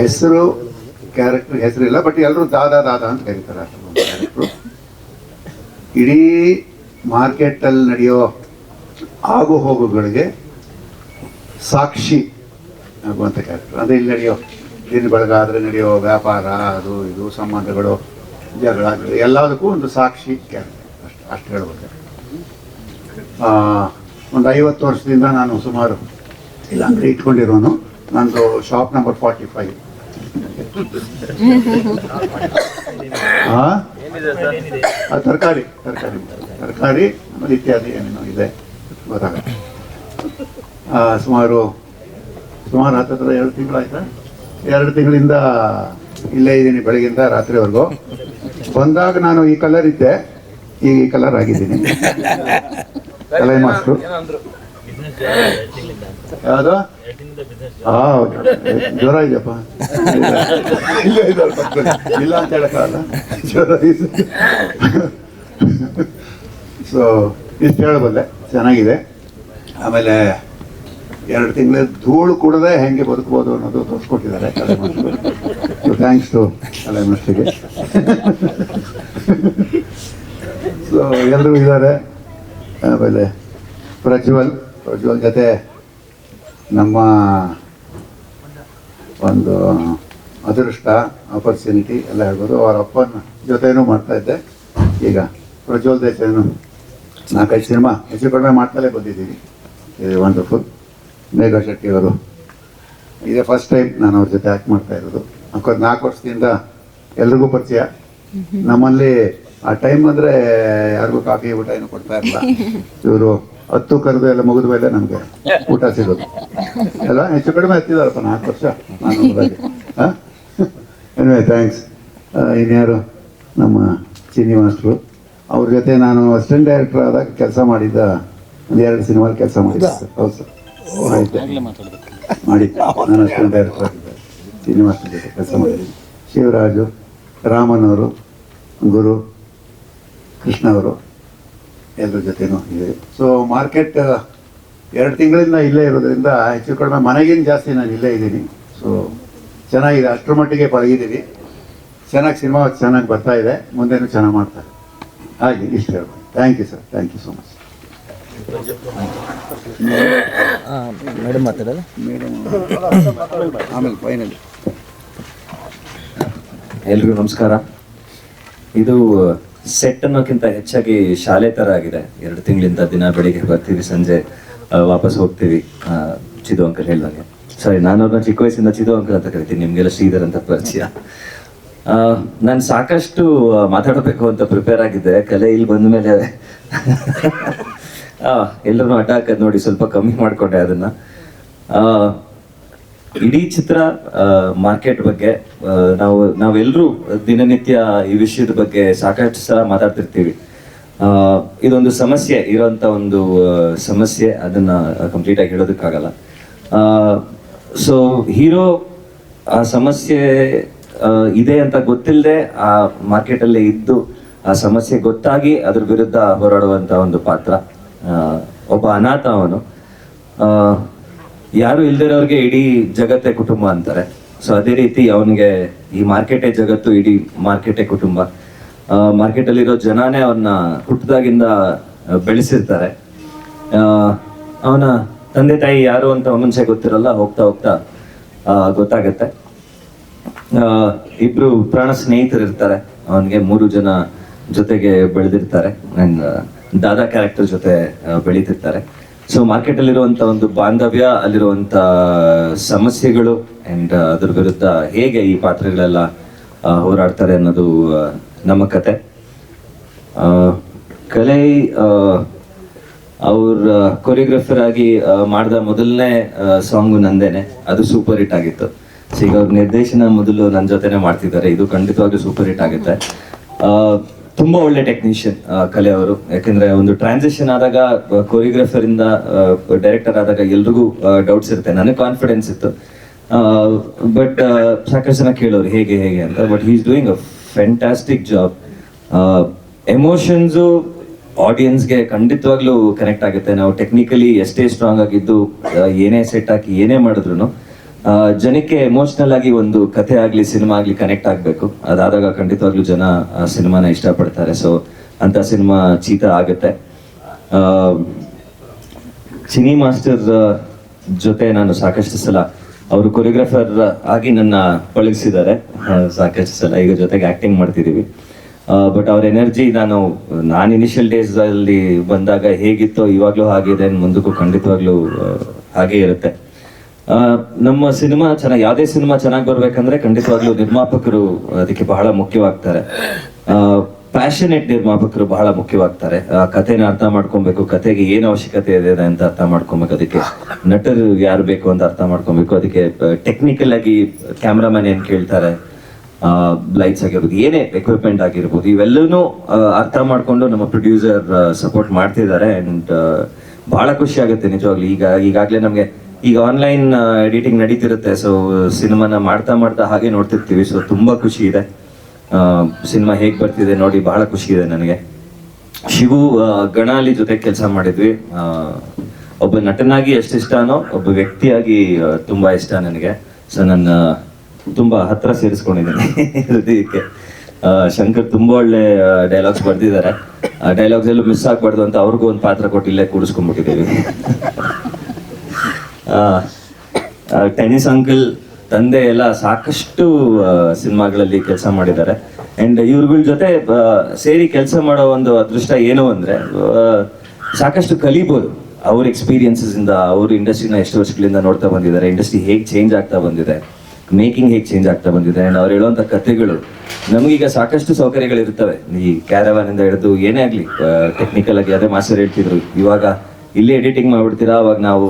ಹೆಸರು ಕ್ಯಾರೆಕ್ಟರ್ ಹೆಸರಿಲ್ಲ, ಬಟ್ ಎಲ್ಲರೂ ದಾದಾ ಅಂತ ಕರೀತಾರೆ. ಕ್ಯಾರೆಕ್ಟ್ರು ಇಡೀ ಮಾರ್ಕೆಟಲ್ಲಿ ನಡೆಯೋ ಆಗು ಹೋಗುಗಳಿಗೆ ಸಾಕ್ಷಿ ಆಗುವಂಥ ಕ್ಯಾರೆಕ್ಟರ್. ಅದೇ ಇಲ್ಲಿ ನಡೆಯೋ ದಿನ ಬೆಳಗಾದರೆ ನಡೆಯೋ ವ್ಯಾಪಾರ, ಅದು ಇದು ಸಂಬಂಧಗಳು, ಜಗಳ ಎಲ್ಲದಕ್ಕೂ ಒಂದು ಸಾಕ್ಷಿ ಕ್ಯಾರೆಕ್ಟರ್. ಅಷ್ಟು ಹೇಳ್ಬೇಕು. ಒಂದು 50 ವರ್ಷದಿಂದ ನಾನು ಸುಮಾರು ಇಲ್ಲ ಅಂಗಡಿ ಇಟ್ಕೊಂಡಿರೋನು. ನಂದು ಶಾಪ್ ನಂಬರ್ 45. ತರಕಾರಿ ಆಮೇಲೆ ಇತ್ಯಾದಿ ಏನೇನೋ ಇದೆ ಗೊತ್ತಾಗುತ್ತೆ. ಸುಮಾರು 2 ತಿಂಗಳಾಯ್ತಾ. 2 ತಿಂಗಳಿಂದ ಇಲ್ಲೇ ಇದ್ದೀನಿ, ಬೆಳಗಿಂದ ರಾತ್ರಿವರೆಗೂ. ಬಂದಾಗ ನಾನು ಈ ಕಲರ್ ಇದ್ದೆ, ಈ ಕಲರ್ ಆಗಿದ್ದೀನಿ. ಕಲೈ ಮಾಸ್ಟ್ರು ಯಾವುದು ಜ್ವರ ಇದೆಯಪ್ಪ. ಇಲ್ಲ ಅಂತ ಹೇಳಕ್ಕಾಗಲ್ಲ, ಜ್ವರ ಇದೆ. ಸೊ ಇಷ್ಟು ಹೇಳಬಲ್ಲೆ. ಚೆನ್ನಾಗಿದೆ. ಆಮೇಲೆ 2 ತಿಂಗಳ ಧೂಳು ಕೂಡದೆ ಹೆಂಗೆ ಬದುಕ್ಬೋದು ಅನ್ನೋದು ತೋರಿಸ್ಕೊಟ್ಟಿದ್ದಾರೆ ಕಲೆ ಮಾಸ್ಟ್ರು. ಸೊ ಥ್ಯಾಂಕ್ಸ್ ಟು ಕಲೆ ಮಾಸ್ಟ್ರಿಗೆ. ಸೊ ಎಲ್ಲರೂ ಇದ್ದಾರೆ. ಆಮೇಲೆ ಪ್ರಜ್ವಲ್ ಜೊತೆ ನಮ್ಮ ಒಂದು ಅದೃಷ್ಟ, ಆಪರ್ಚುನಿಟಿ ಎಲ್ಲ ಹೇಳ್ಬೋದು. ಅವರ ಅಪ್ಪನ ಜೊತೆನೂ ಮಾಡ್ತಾ ಇದ್ದೆ. ಈಗ ಪ್ರಜ್ವಲ್ ದೇಶನು 4-5 ಸಿನಿಮಾ ಹೆಚ್ಚು ಕಡಿಮೆ ಮಾಡ್ತಲೇ ಬಂದಿದ್ದೀವಿ. ಇದು ವಂಡರ್ಫುಲ್. ಮೇಘಾ ಶೆಟ್ಟಿ ಅವರು ಇದೇ ಫಸ್ಟ್ ಟೈಮ್ ನಾನು ಅವ್ರ ಜೊತೆ ಆ್ಯಕ್ಟ್ ಮಾಡ್ತಾ ಇರೋದು. 4 ವರ್ಷದಿಂದ ಎಲ್ರಿಗೂ ಪರಿಚಯ. ನಮ್ಮಲ್ಲಿ ಆ ಟೈಮ್ ಅಂದರೆ ಯಾರಿಗೂ ಕಾಫಿ ಊಟ ಏನು ಕೊಡ್ತಾ ಇರಲ್ಲ. ಇವರು 10 ಕರೆದು ಎಲ್ಲ ಮುಗಿದ ಮೇಲೆ ನಮಗೆ ಊಟ ಸಿಗೋದು ಎಲ್ಲ ಹೆಚ್ಚು ಕಡಿಮೆ ಹತ್ತಿದಾರಪ್ಪ 4 ವರ್ಷ ನಾನು. Anyway thanks. ಇನ್ಯಾರು ನಮ್ಮ ಚಿನ್ನಿ ಮಾಸ್ಟ್ರು, ಅವ್ರ ಜೊತೆ ನಾನು ಅಸಿಸ್ಟೆಂಟ್ ಡೈರೆಕ್ಟರ್ ಆದಾಗ ಕೆಲಸ ಮಾಡಿದ್ದ. 2 ಸಿನಿಮಾಲಿ ಕೆಲಸ ಮಾಡಿದ್ದೆ ಸರ್. ಹೌದು ಸರ್, ಮಾಡಿದ್ದೆ. ನಾನು ಅಸಿಸ್ಟೆಂಟ್ ಡೈರೆಕ್ಟರ್ ಆಗಿದ್ದೆ. ಚಿನ್ನಿ ಮಾಸ್ಟರ್ ಜೊತೆ ಕೆಲಸ ಮಾಡಿದ್ದೀನಿ. ಶಿವರಾಜು, ರಾಮನ್ ಅವರು, ಗುರು, ಕೃಷ್ಣ ಅವರು ಎಲ್ಲರ ಜೊತೆನೂ ಇದೆ. ಸೊ ಮಾರ್ಕೆಟ್ 2 ತಿಂಗಳಿಂದ ಇಲ್ಲೇ ಇರೋದ್ರಿಂದ ಹೆಚ್ಚು ಕಡಿಮೆ ಮನೆಗಿಂತ ಜಾಸ್ತಿ ನಾನು ಇಲ್ಲೇ ಇದ್ದೀನಿ. ಸೊ ಚೆನ್ನಾಗಿದೆ, ಅಷ್ಟರ ಮಟ್ಟಿಗೆ ಪಳಗಿದ್ದೀನಿ. ಚೆನ್ನಾಗಿ ಸಿನಿಮಾ ಚೆನ್ನಾಗಿ ಬರ್ತಾ ಇದೆ, ಮುಂದೆನೂ ಚೆನ್ನಾಗಿ ಮಾಡ್ತಾರೆ. ಹಾಗೆ ಇಷ್ಟು ಹೇಳ್ಬೋದು. Thank you sir, thank you so much. Madam ಮಾತಾಡಲ್ಲ. ಆಮೇಲೆ ಫೈನಲ್ ಎಲ್ರಿಗೂ ನಮಸ್ಕಾರ. ಇದು ಸೆಟ್ ಅನ್ನೋಕ್ಕಿಂತ ಹೆಚ್ಚಾಗಿ ಶಾಲೆ ಥರ ಆಗಿದೆ. 2 ತಿಂಗಳಿಂದ ದಿನ ಬೆಳಿಗ್ಗೆ ಬರ್ತೀವಿ, ಸಂಜೆ ವಾಪಸ್ ಹೋಗ್ತೀವಿ. ಚಿದು ಅಂಕಲ್ ಹೇಳ್ದಂಗೆ, ಸಾರಿ ನಾನು ಅವ್ರನ್ನ ಚಿಕ್ಕ ವಯಸ್ಸಿಂದ ಚಿದು ಅಂಕಲ್ ಅಂತ ಕರಿತೀನಿ, ನಿಮಗೆಲ್ಲ ಶ್ರೀಧರ್ ಅಂತ ಪರಿಚಯ. ನಾನು ಸಾಕಷ್ಟು ಮಾತಾಡಬೇಕು ಅಂತ ಪ್ರಿಪೇರ್ ಆಗಿದ್ದೆ. ಕಲೆ ಇಲ್ಲಿ ಬಂದ ಮೇಲೆ ಎಲ್ಲರೂ ಹಠ ಹಾಕೋದು ನೋಡಿ ಸ್ವಲ್ಪ ಕಮ್ಮಿ ಮಾಡಿಕೊಂಡೆ ಅದನ್ನು. ಇಡೀ ಚಿತ್ರ ಮಾರ್ಕೆಟ್ ಬಗ್ಗೆ ನಾವೆಲ್ಲರೂ ದಿನನಿತ್ಯ ಈ ವಿಷಯದ ಬಗ್ಗೆ ಸಾಕಷ್ಟು ಸಲ ಮಾತಾಡ್ತಿರ್ತೀವಿ. ಇದೊಂದು ಸಮಸ್ಯೆ ಇರೋಂಥ ಒಂದು ಸಮಸ್ಯೆ, ಅದನ್ನು ಕಂಪ್ಲೀಟಾಗಿ ಹೇಳೋದಕ್ಕಾಗಲ್ಲ. ಸೊ ಹೀರೋ ಆ ಸಮಸ್ಯೆ ಇದೆ ಅಂತ ಗೊತ್ತಿಲ್ಲದೆ ಆ ಮಾರ್ಕೆಟಲ್ಲೇ ಇದ್ದು ಆ ಸಮಸ್ಯೆ ಗೊತ್ತಾಗಿ ಅದ್ರ ವಿರುದ್ಧ ಹೋರಾಡುವಂಥ ಒಂದು ಪಾತ್ರ. ಒಬ್ಬ ಅನಾಥ ಅವನು, ಯಾರು ಇಲ್ದಿರೋರಿಗೆ ಇಡೀ ಜಗತ್ತೇ ಕುಟುಂಬ ಅಂತಾರೆ. ಸೊ ಅದೇ ರೀತಿ ಅವನಿಗೆ ಈ ಮಾರ್ಕೆಟೇ ಜಗತ್ತು, ಇಡೀ ಮಾರ್ಕೆಟೇ ಕುಟುಂಬ. ಮಾರ್ಕೆಟಲ್ಲಿರೋ ಜನನೇ ಅವನ್ನ ಹುಟ್ಟಿದಾಗಿಂದ ಬೆಳೆಸಿರ್ತಾರೆ. ಅವನ ತಂದೆ ತಾಯಿ ಯಾರು ಅಂತ ಮುಂಚೆ ಗೊತ್ತಿರಲ್ಲ, ಹೋಗ್ತಾ ಹೋಗ್ತಾ ಗೊತ್ತಾಗತ್ತೆ. ಇಬ್ರು ಪ್ರಾಣ ಸ್ನೇಹಿತರು ಇರ್ತಾರೆ. ಅವನಿಗೆ 3 ಜನ ಜೊತೆಗೆ ಬೆಳೆದಿರ್ತಾರೆ ಅಂಡ್ ದಾದಾ ಕ್ಯಾರೆಕ್ಟರ್ ಜೊತೆ ಬೆಳೀತಿರ್ತಾರೆ. ಸೊ ಮಾರ್ಕೆಟಲ್ಲಿರುವಂಥ ಒಂದು ಬಾಂಧವ್ಯ, ಅಲ್ಲಿರುವಂಥ ಸಮಸ್ಯೆಗಳು ಅಂಡ್ ಅದ್ರ ವಿರುದ್ಧ ಹೇಗೆ ಈ ಪಾತ್ರಗಳೆಲ್ಲ ಹೋರಾಡ್ತಾರೆ ಅನ್ನೋದು ನಮ್ಮ ಕತೆ. ಕಲೆ ಅವ್ರ ಕೊರಿಯೋಗ್ರಾಫರ್ ಆಗಿ ಮಾಡಿದ ಮೊದಲನೇ ಸಾಂಗು ನಂದೇನೆ, ಅದು ಸೂಪರ್ ಹಿಟ್ ಆಗಿತ್ತು. ಸೊ ಈಗ ಅವ್ರ ನಿರ್ದೇಶನ ಮೊದಲು ನನ್ನ ಜೊತೆನೆ ಮಾಡ್ತಿದ್ದಾರೆ, ಇದು ಖಂಡಿತವಾಗ್ಲೂ ಸೂಪರ್ ಹಿಟ್ ಆಗುತ್ತೆ. ತುಂಬಾ ಒಳ್ಳೆ ಟೆಕ್ನಿಷಿಯನ್ ಕಲೆ ಅವರು. ಯಾಕಂದ್ರೆ ಒಂದು ಟ್ರಾನ್ಸಿಷನ್ ಆದಾಗ ಕೊರಿಯೋಗ್ರಾಫರ್ ಇಂದ ಡೈರೆಕ್ಟರ್ ಆದಾಗ ಎಲ್ರಿಗೂ ಡೌಟ್ಸ್ ಇರುತ್ತೆ. ನನಗೆ ಕಾನ್ಫಿಡೆನ್ಸ್ ಇತ್ತು, ಬಟ್ ಸಾಕಷ್ಟು ಜನ ಕೇಳೋರು ಹೇಗೆ ಅಂತ. But he is doing a fantastic job. Emotions ಆಡಿಯನ್ಸ್ಗೆ ಖಂಡಿತವಾಗ್ಲೂ ಕನೆಕ್ಟ್ ಆಗುತ್ತೆ. ನಾವು ಟೆಕ್ನಿಕಲಿ ಎಷ್ಟೇ ಸ್ಟ್ರಾಂಗ್ ಆಗಿದ್ದು, ಏನೇ ಸೆಟ್ ಹಾಕಿ ಏನೇ ಮಾಡಿದ್ರು ಜನಕ್ಕೆ ಎಮೋಷ್ನಲ್ ಆಗಿ ಒಂದು ಕಥೆ ಆಗಲಿ ಸಿನಿಮಾ ಆಗಲಿ ಕನೆಕ್ಟ್ ಆಗಬೇಕು. ಅದಾದಾಗ ಖಂಡಿತವಾಗ್ಲೂ ಜನ ಆ ಸಿನಿಮಾನ ಇಷ್ಟಪಡ್ತಾರೆ. ಸೊ ಅಂತ ಸಿನಿಮಾ ಚೀತಾ ಆಗುತ್ತೆ. ಚಿನಿ ಮಾಸ್ಟರ್ ಜೊತೆ ನಾನು ಸಾಕಷ್ಟು ಸಲ, ಅವರು ಕೊರಿಯೋಗ್ರಾಫರ್ ಆಗಿ ನನ್ನ ಪಳಗಿಸಿದ್ದಾರೆ ಸಾಕಷ್ಟು ಸಲ. ಈಗ ಜೊತೆಗೆ ಆ್ಯಕ್ಟಿಂಗ್ ಮಾಡ್ತಿದ್ದೀವಿ. ಬಟ್ ಅವ್ರ ಎನರ್ಜಿ ನಾನು ಇನಿಷಿಯಲ್ ಡೇಸ್ ಅಲ್ಲಿ ಬಂದಾಗ ಹೇಗಿತ್ತೋ ಇವಾಗಲೂ ಹಾಗಿದೆ, ಮುಂದಕ್ಕೂ ಖಂಡಿತವಾಗ್ಲೂ ಹಾಗೇ ಇರುತ್ತೆ. ನಮ್ಮ ಸಿನಿಮಾ ಯಾವುದೇ ಸಿನಿಮಾ ಚೆನ್ನಾಗಿ ಬರ್ಬೇಕಂದ್ರೆ ಖಂಡಿತವಾಗ್ಲೂ ನಿರ್ಮಾಪಕರು ಅದಕ್ಕೆ ಬಹಳ ಮುಖ್ಯವಾಗ್ತಾರೆ. ಪ್ಯಾಷನೇಟ್ ನಿರ್ಮಾಪಕರು ಬಹಳ ಮುಖ್ಯವಾಗ್ತಾರೆ. ಕಥೆನ ಅರ್ಥ ಮಾಡ್ಕೊಬೇಕು, ಕಥೆಗೆ ಏನು ಅವಶ್ಯಕತೆ ಇದೆ ಅಂತ ಅರ್ಥ ಮಾಡ್ಕೊಬೇಕು, ಅದಕ್ಕೆ ನಟರು ಯಾರು ಬೇಕು ಅಂತ ಅರ್ಥ ಮಾಡ್ಕೊಬೇಕು, ಅದಕ್ಕೆ ಟೆಕ್ನಿಕಲ್ ಆಗಿ ಕ್ಯಾಮ್ರಾಮನ್ ಏನ್ ಕೇಳ್ತಾರೆ, ಲೈಟ್ಸ್ ಆಗಿರ್ಬೋದು, ಏನೇ ಎಕ್ವಿಪ್ಮೆಂಟ್ ಆಗಿರ್ಬೋದು, ಇವೆಲ್ಲನೂ ಅರ್ಥ ಮಾಡ್ಕೊಂಡು ನಮ್ಮ ಪ್ರೊಡ್ಯೂಸರ್ ಸಪೋರ್ಟ್ ಮಾಡ್ತಿದ್ದಾರೆ. ಅಂಡ್ ಬಹಳ ಖುಷಿ ಆಗುತ್ತೆ ನಿಜವಾಗ್ಲೂ. ಈಗಾಗಲೇ ನಮಗೆ ಈಗ ಆನ್ಲೈನ್ ಎಡಿಟಿಂಗ್ ನಡೀತಿರುತ್ತೆ. ಸೊ ಸಿನಿಮಾನ ಮಾಡ್ತಾ ಹಾಗೆ ನೋಡ್ತಿರ್ತೀವಿ. ಸೊ ತುಂಬಾ ಖುಷಿ ಇದೆ. ಸಿನಿಮಾ ಹೇಗೆ ಬರ್ತಿದೆ ನೋಡಿ, ಬಹಳ ಖುಷಿ ಇದೆ ನನಗೆ. ಶಿವು ಗಣಾಲಿ ಜೊತೆ ಕೆಲಸ ಮಾಡಿದ್ವಿ. ಒಬ್ಬ ನಟನಾಗಿ ಎಷ್ಟು ಇಷ್ಟನೋ ಒಬ್ಬ ವ್ಯಕ್ತಿಯಾಗಿ ತುಂಬಾ ಇಷ್ಟ ನನಗೆ. ಸೊ ನನ್ನ ತುಂಬಾ ಹತ್ರ ಸೇರಿಸ್ಕೊಂಡಿದ್ದೀನಿ ಹೃದಯಕ್ಕೆ. ಶಂಕರ್ ತುಂಬಾ ಒಳ್ಳೆ ಡೈಲಾಗ್ಸ್ ಬರ್ದಿದ್ದಾರೆ. ಆ ಡೈಲಾಗ್ಸ್ ಎಲ್ಲೂ ಮಿಸ್ ಆಗ್ಬಾರ್ದು ಅಂತ ಅವ್ರಿಗೂ ಒಂದು ಪಾತ್ರ ಕೊಟ್ಟು ಇಲ್ಲೇ ಕೂಡಿಸ್ಕೊಂಡ್ಬಿಟ್ಟಿದ್ದೀವಿ. ಟೆನಿಸ್ ಅಂಕಲ್ ತಂದೆ ಎಲ್ಲ ಸಾಕಷ್ಟು ಸಿನಿಮಾಗಳಲ್ಲಿ ಕೆಲಸ ಮಾಡಿದ್ದಾರೆ. ಅಂಡ್ ಇವ್ರಗಳ ಜೊತೆ ಸೇರಿ ಕೆಲಸ ಮಾಡೋ ಒಂದು ಅದೃಷ್ಟ ಏನು ಅಂದ್ರೆ, ಸಾಕಷ್ಟು ಕಲಿಬೋದು ಅವ್ರ ಎಕ್ಸ್ಪೀರಿಯನ್ಸಸ್ ಇಂದ. ಅವ್ರ ಇಂಡಸ್ಟ್ರಿನ ಎಷ್ಟು ವರ್ಷಗಳಿಂದ ನೋಡ್ತಾ ಬಂದಿದ್ದಾರೆ, ಇಂಡಸ್ಟ್ರಿ ಹೇಗೆ ಚೇಂಜ್ ಆಗ್ತಾ ಬಂದಿದೆ, ಮೇಕಿಂಗ್ ಹೇಗೆ ಚೇಂಜ್ ಆಗ್ತಾ ಬಂದಿದೆ. ಅಂಡ್ ಅವ್ರು ಹೇಳುವಂಥ ಕಥೆಗಳು, ನಮಗೀಗ ಸಾಕಷ್ಟು ಸೌಕರ್ಯಗಳಿರ್ತವೆ. ಈ ಕ್ಯಾರವಾನ್ ಇಂದ ಹಿಡಿದು ಏನೇ ಆಗಲಿ ಟೆಕ್ನಿಕಲ್ ಆಗಿ, ಅದೇ ಮಾಸ್ಟರ್ ಹೇಳ್ತಿದ್ರು, ಇವಾಗ ಇಲ್ಲೇ ಎಡಿಟಿಂಗ್ ಮಾಡ್ಬಿಡ್ತೀರಾ, ಅವಾಗ ನಾವು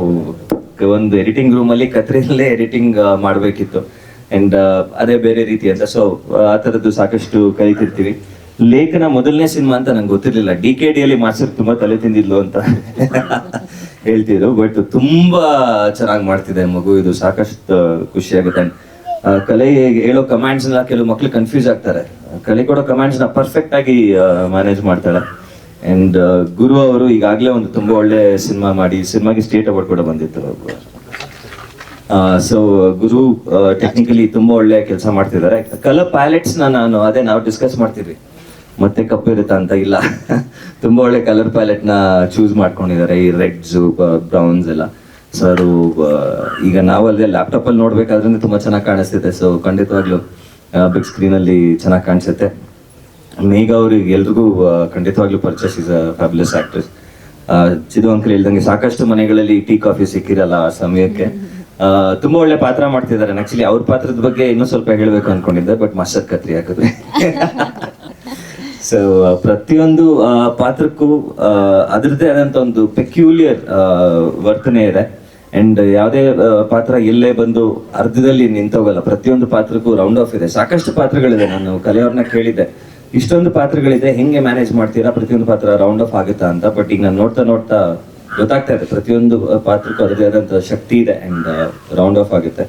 ಒಂದು ಎಡಿಟಿಂಗ್ ರೂಮಲ್ಲಿ ಕತ್ರಿಯಲ್ಲೇ ಎಡಿಟಿಂಗ್ ಮಾಡಬೇಕಿತ್ತು. ಅಂಡ್ ಅದೇ ಬೇರೆ ರೀತಿ ಅಂತ. ಸೊ ಆ ಥರದ್ದು ಸಾಕಷ್ಟು ಕಲಿತಿರ್ತೀವಿ. ಲೇಖನ ಮೊದಲನೇ ಸಿನಿಮಾ ಅಂತ ನಂಗೆ ಗೊತ್ತಿರಲಿಲ್ಲ. DKDಯಲ್ಲಿ ಮಾಸ್ಟರ್ ತುಂಬಾ ತಲೆ ತಿಂದಿದ್ಲು ಅಂತ ಹೇಳ್ತಿದ್ರು. ಬಟ್ ತುಂಬಾ ಚೆನ್ನಾಗಿ ಮಾಡ್ತಿದೆ ಮಗು, ಇದು ಸಾಕಷ್ಟು ಖುಷಿ ಆಗುತ್ತೆ. ಕಲೆ ಹೇಳೋ ಕಮಾಂಡ್ಸ್ ನ ಕೆಲವು ಮಕ್ಳು ಕನ್ಫ್ಯೂಸ್ ಆಗ್ತಾರೆ. ಕಲೆ ಕೊಡೋ ಕಮಾಂಡ್ಸ್ ನ ಪರ್ಫೆಕ್ಟ್ ಆಗಿ ಮ್ಯಾನೇಜ್ ಮಾಡ್ತಾಳೆ. ಅಂಡ್ ಗುರು ಅವರು ಈಗಾಗಲೇ ಒಂದು ತುಂಬಾ ಒಳ್ಳೆ ಸಿನಿಮಾ ಮಾಡಿ, ಸಿನಿಮಾಗೆ ಸ್ಟೇಟ್ ಅವಾರ್ಡ್ ಕೂಡ ಬಂದಿತ್ತು. ಸೊ ಗುರು ಟೆಕ್ನಿಕಲಿ ತುಂಬಾ ಒಳ್ಳೆ ಕೆಲಸ ಮಾಡ್ತಿದ್ದಾರೆ. ಕಲರ್ ಪ್ಯಾಲೆಟ್ಸ್ ನಾನು ಅದೇ ನಾವು ಡಿಸ್ಕಸ್ ಮಾಡ್ತಿದ್ವಿ, ಮತ್ತೆ ಕಪ್ಪು ಇರುತ್ತಾ ಅಂತ. ಇಲ್ಲ, ತುಂಬಾ ಒಳ್ಳೆ ಕಲರ್ ಪ್ಯಾಲೆಟ್ ನ ಚೂಸ್ ಮಾಡ್ಕೊಂಡಿದ್ದಾರೆ. ಈ ರೆಡ್ಸ್, ಬ್ರೌನ್ಸ್ ಎಲ್ಲ. ಸರ್ ಈಗ ನಾವಲ್ಲದೆ ಲ್ಯಾಪ್ಟಾಪ್ ಅಲ್ಲಿ ನೋಡ್ಬೇಕಾದ್ರೆ ತುಂಬಾ ಚೆನ್ನಾಗಿ ಕಾಣಿಸ್ತಿದೆ. ಸೊ ಖಂಡಿತವಾಗ್ಲೂ ಬಿಗ್ ಸ್ಕ್ರೀನ್ ಅಲ್ಲಿ ಚೆನ್ನಾಗಿ ಕಾಣಿಸುತ್ತೆ. ಮೇಘ ಅವ್ರಿಗೆ ಎಲ್ರಿಗೂ ಖಂಡಿತವಾಗ್ಲೂ purchase is a fabulous actress. Chidu uncle ಹೇಳ್ದಂಗೆ ಸಾಕಷ್ಟು ಮನೆಗಳಲ್ಲಿ ಟೀ ಕಾಫಿ ಸಿಕ್ಕಿರಲ್ಲ ಆ ಸಮಯಕ್ಕೆ. ತುಂಬಾ ಒಳ್ಳೆ ಪಾತ್ರ ಮಾಡ್ತಿದ್ದಾರೆ. ಆಕ್ಚುಲಿ ಅವ್ರ ಪಾತ್ರದ ಬಗ್ಗೆ ಇನ್ನೂ ಸ್ವಲ್ಪ ಹೇಳ್ಬೇಕು ಅನ್ಕೊಂಡಿದ್ದೆ, ಬಟ್ ಮಾಸ್ಟರ್ ಕತ್ರಿ ಹಾಕಿದ್ರೆ. ಸೊ ಪ್ರತಿಯೊಂದು ಪಾತ್ರಕ್ಕೂ ಅದರದ್ದೇ ಆದಂತ ಒಂದು ಪೆಕ್ಯುಲಿಯರ್ ವರ್ತನೆ ಇದೆ. ಅಂಡ್ ಯಾವುದೇ ಪಾತ್ರ ಎಲ್ಲೇ ಬಂದು ಅರ್ಧದಲ್ಲಿ ನಿಂತೋಗಲ್ಲ. ಪ್ರತಿಯೊಂದು ಪಾತ್ರಕ್ಕೂ ರೌಂಡ್ ಆಫ್ ಇದೆ. ಸಾಕಷ್ಟು ಪಾತ್ರಗಳಿದೆ. ನಾನು ಕಲೆಯವ್ರನ್ನ ಕೇಳಿದ್ದೆ, ಇಷ್ಟೊಂದು ಪಾತ್ರಗಳಿದೆ, ಹೆಂಗೆ ಮ್ಯಾನೇಜ್ ಮಾಡ್ತೀರಾ, ಪ್ರತಿಯೊಂದು ಪಾತ್ರ ರೌಂಡ್ ಆಫ್ ಆಗುತ್ತಾ ಅಂತ. ಬಟ್ ಈಗ ನಾನು ನೋಡ್ತಾ ಗೊತ್ತಾಗ್ತಾ ಇದೆ, ಪ್ರತಿಯೊಂದು ಪಾತ್ರಕ್ಕೂ ಅದರದೇ ಆದಂಥ ಶಕ್ತಿ ಇದೆ ಅಂಡ್ ರೌಂಡ್ ಆಫ್ ಆಗುತ್ತೆ.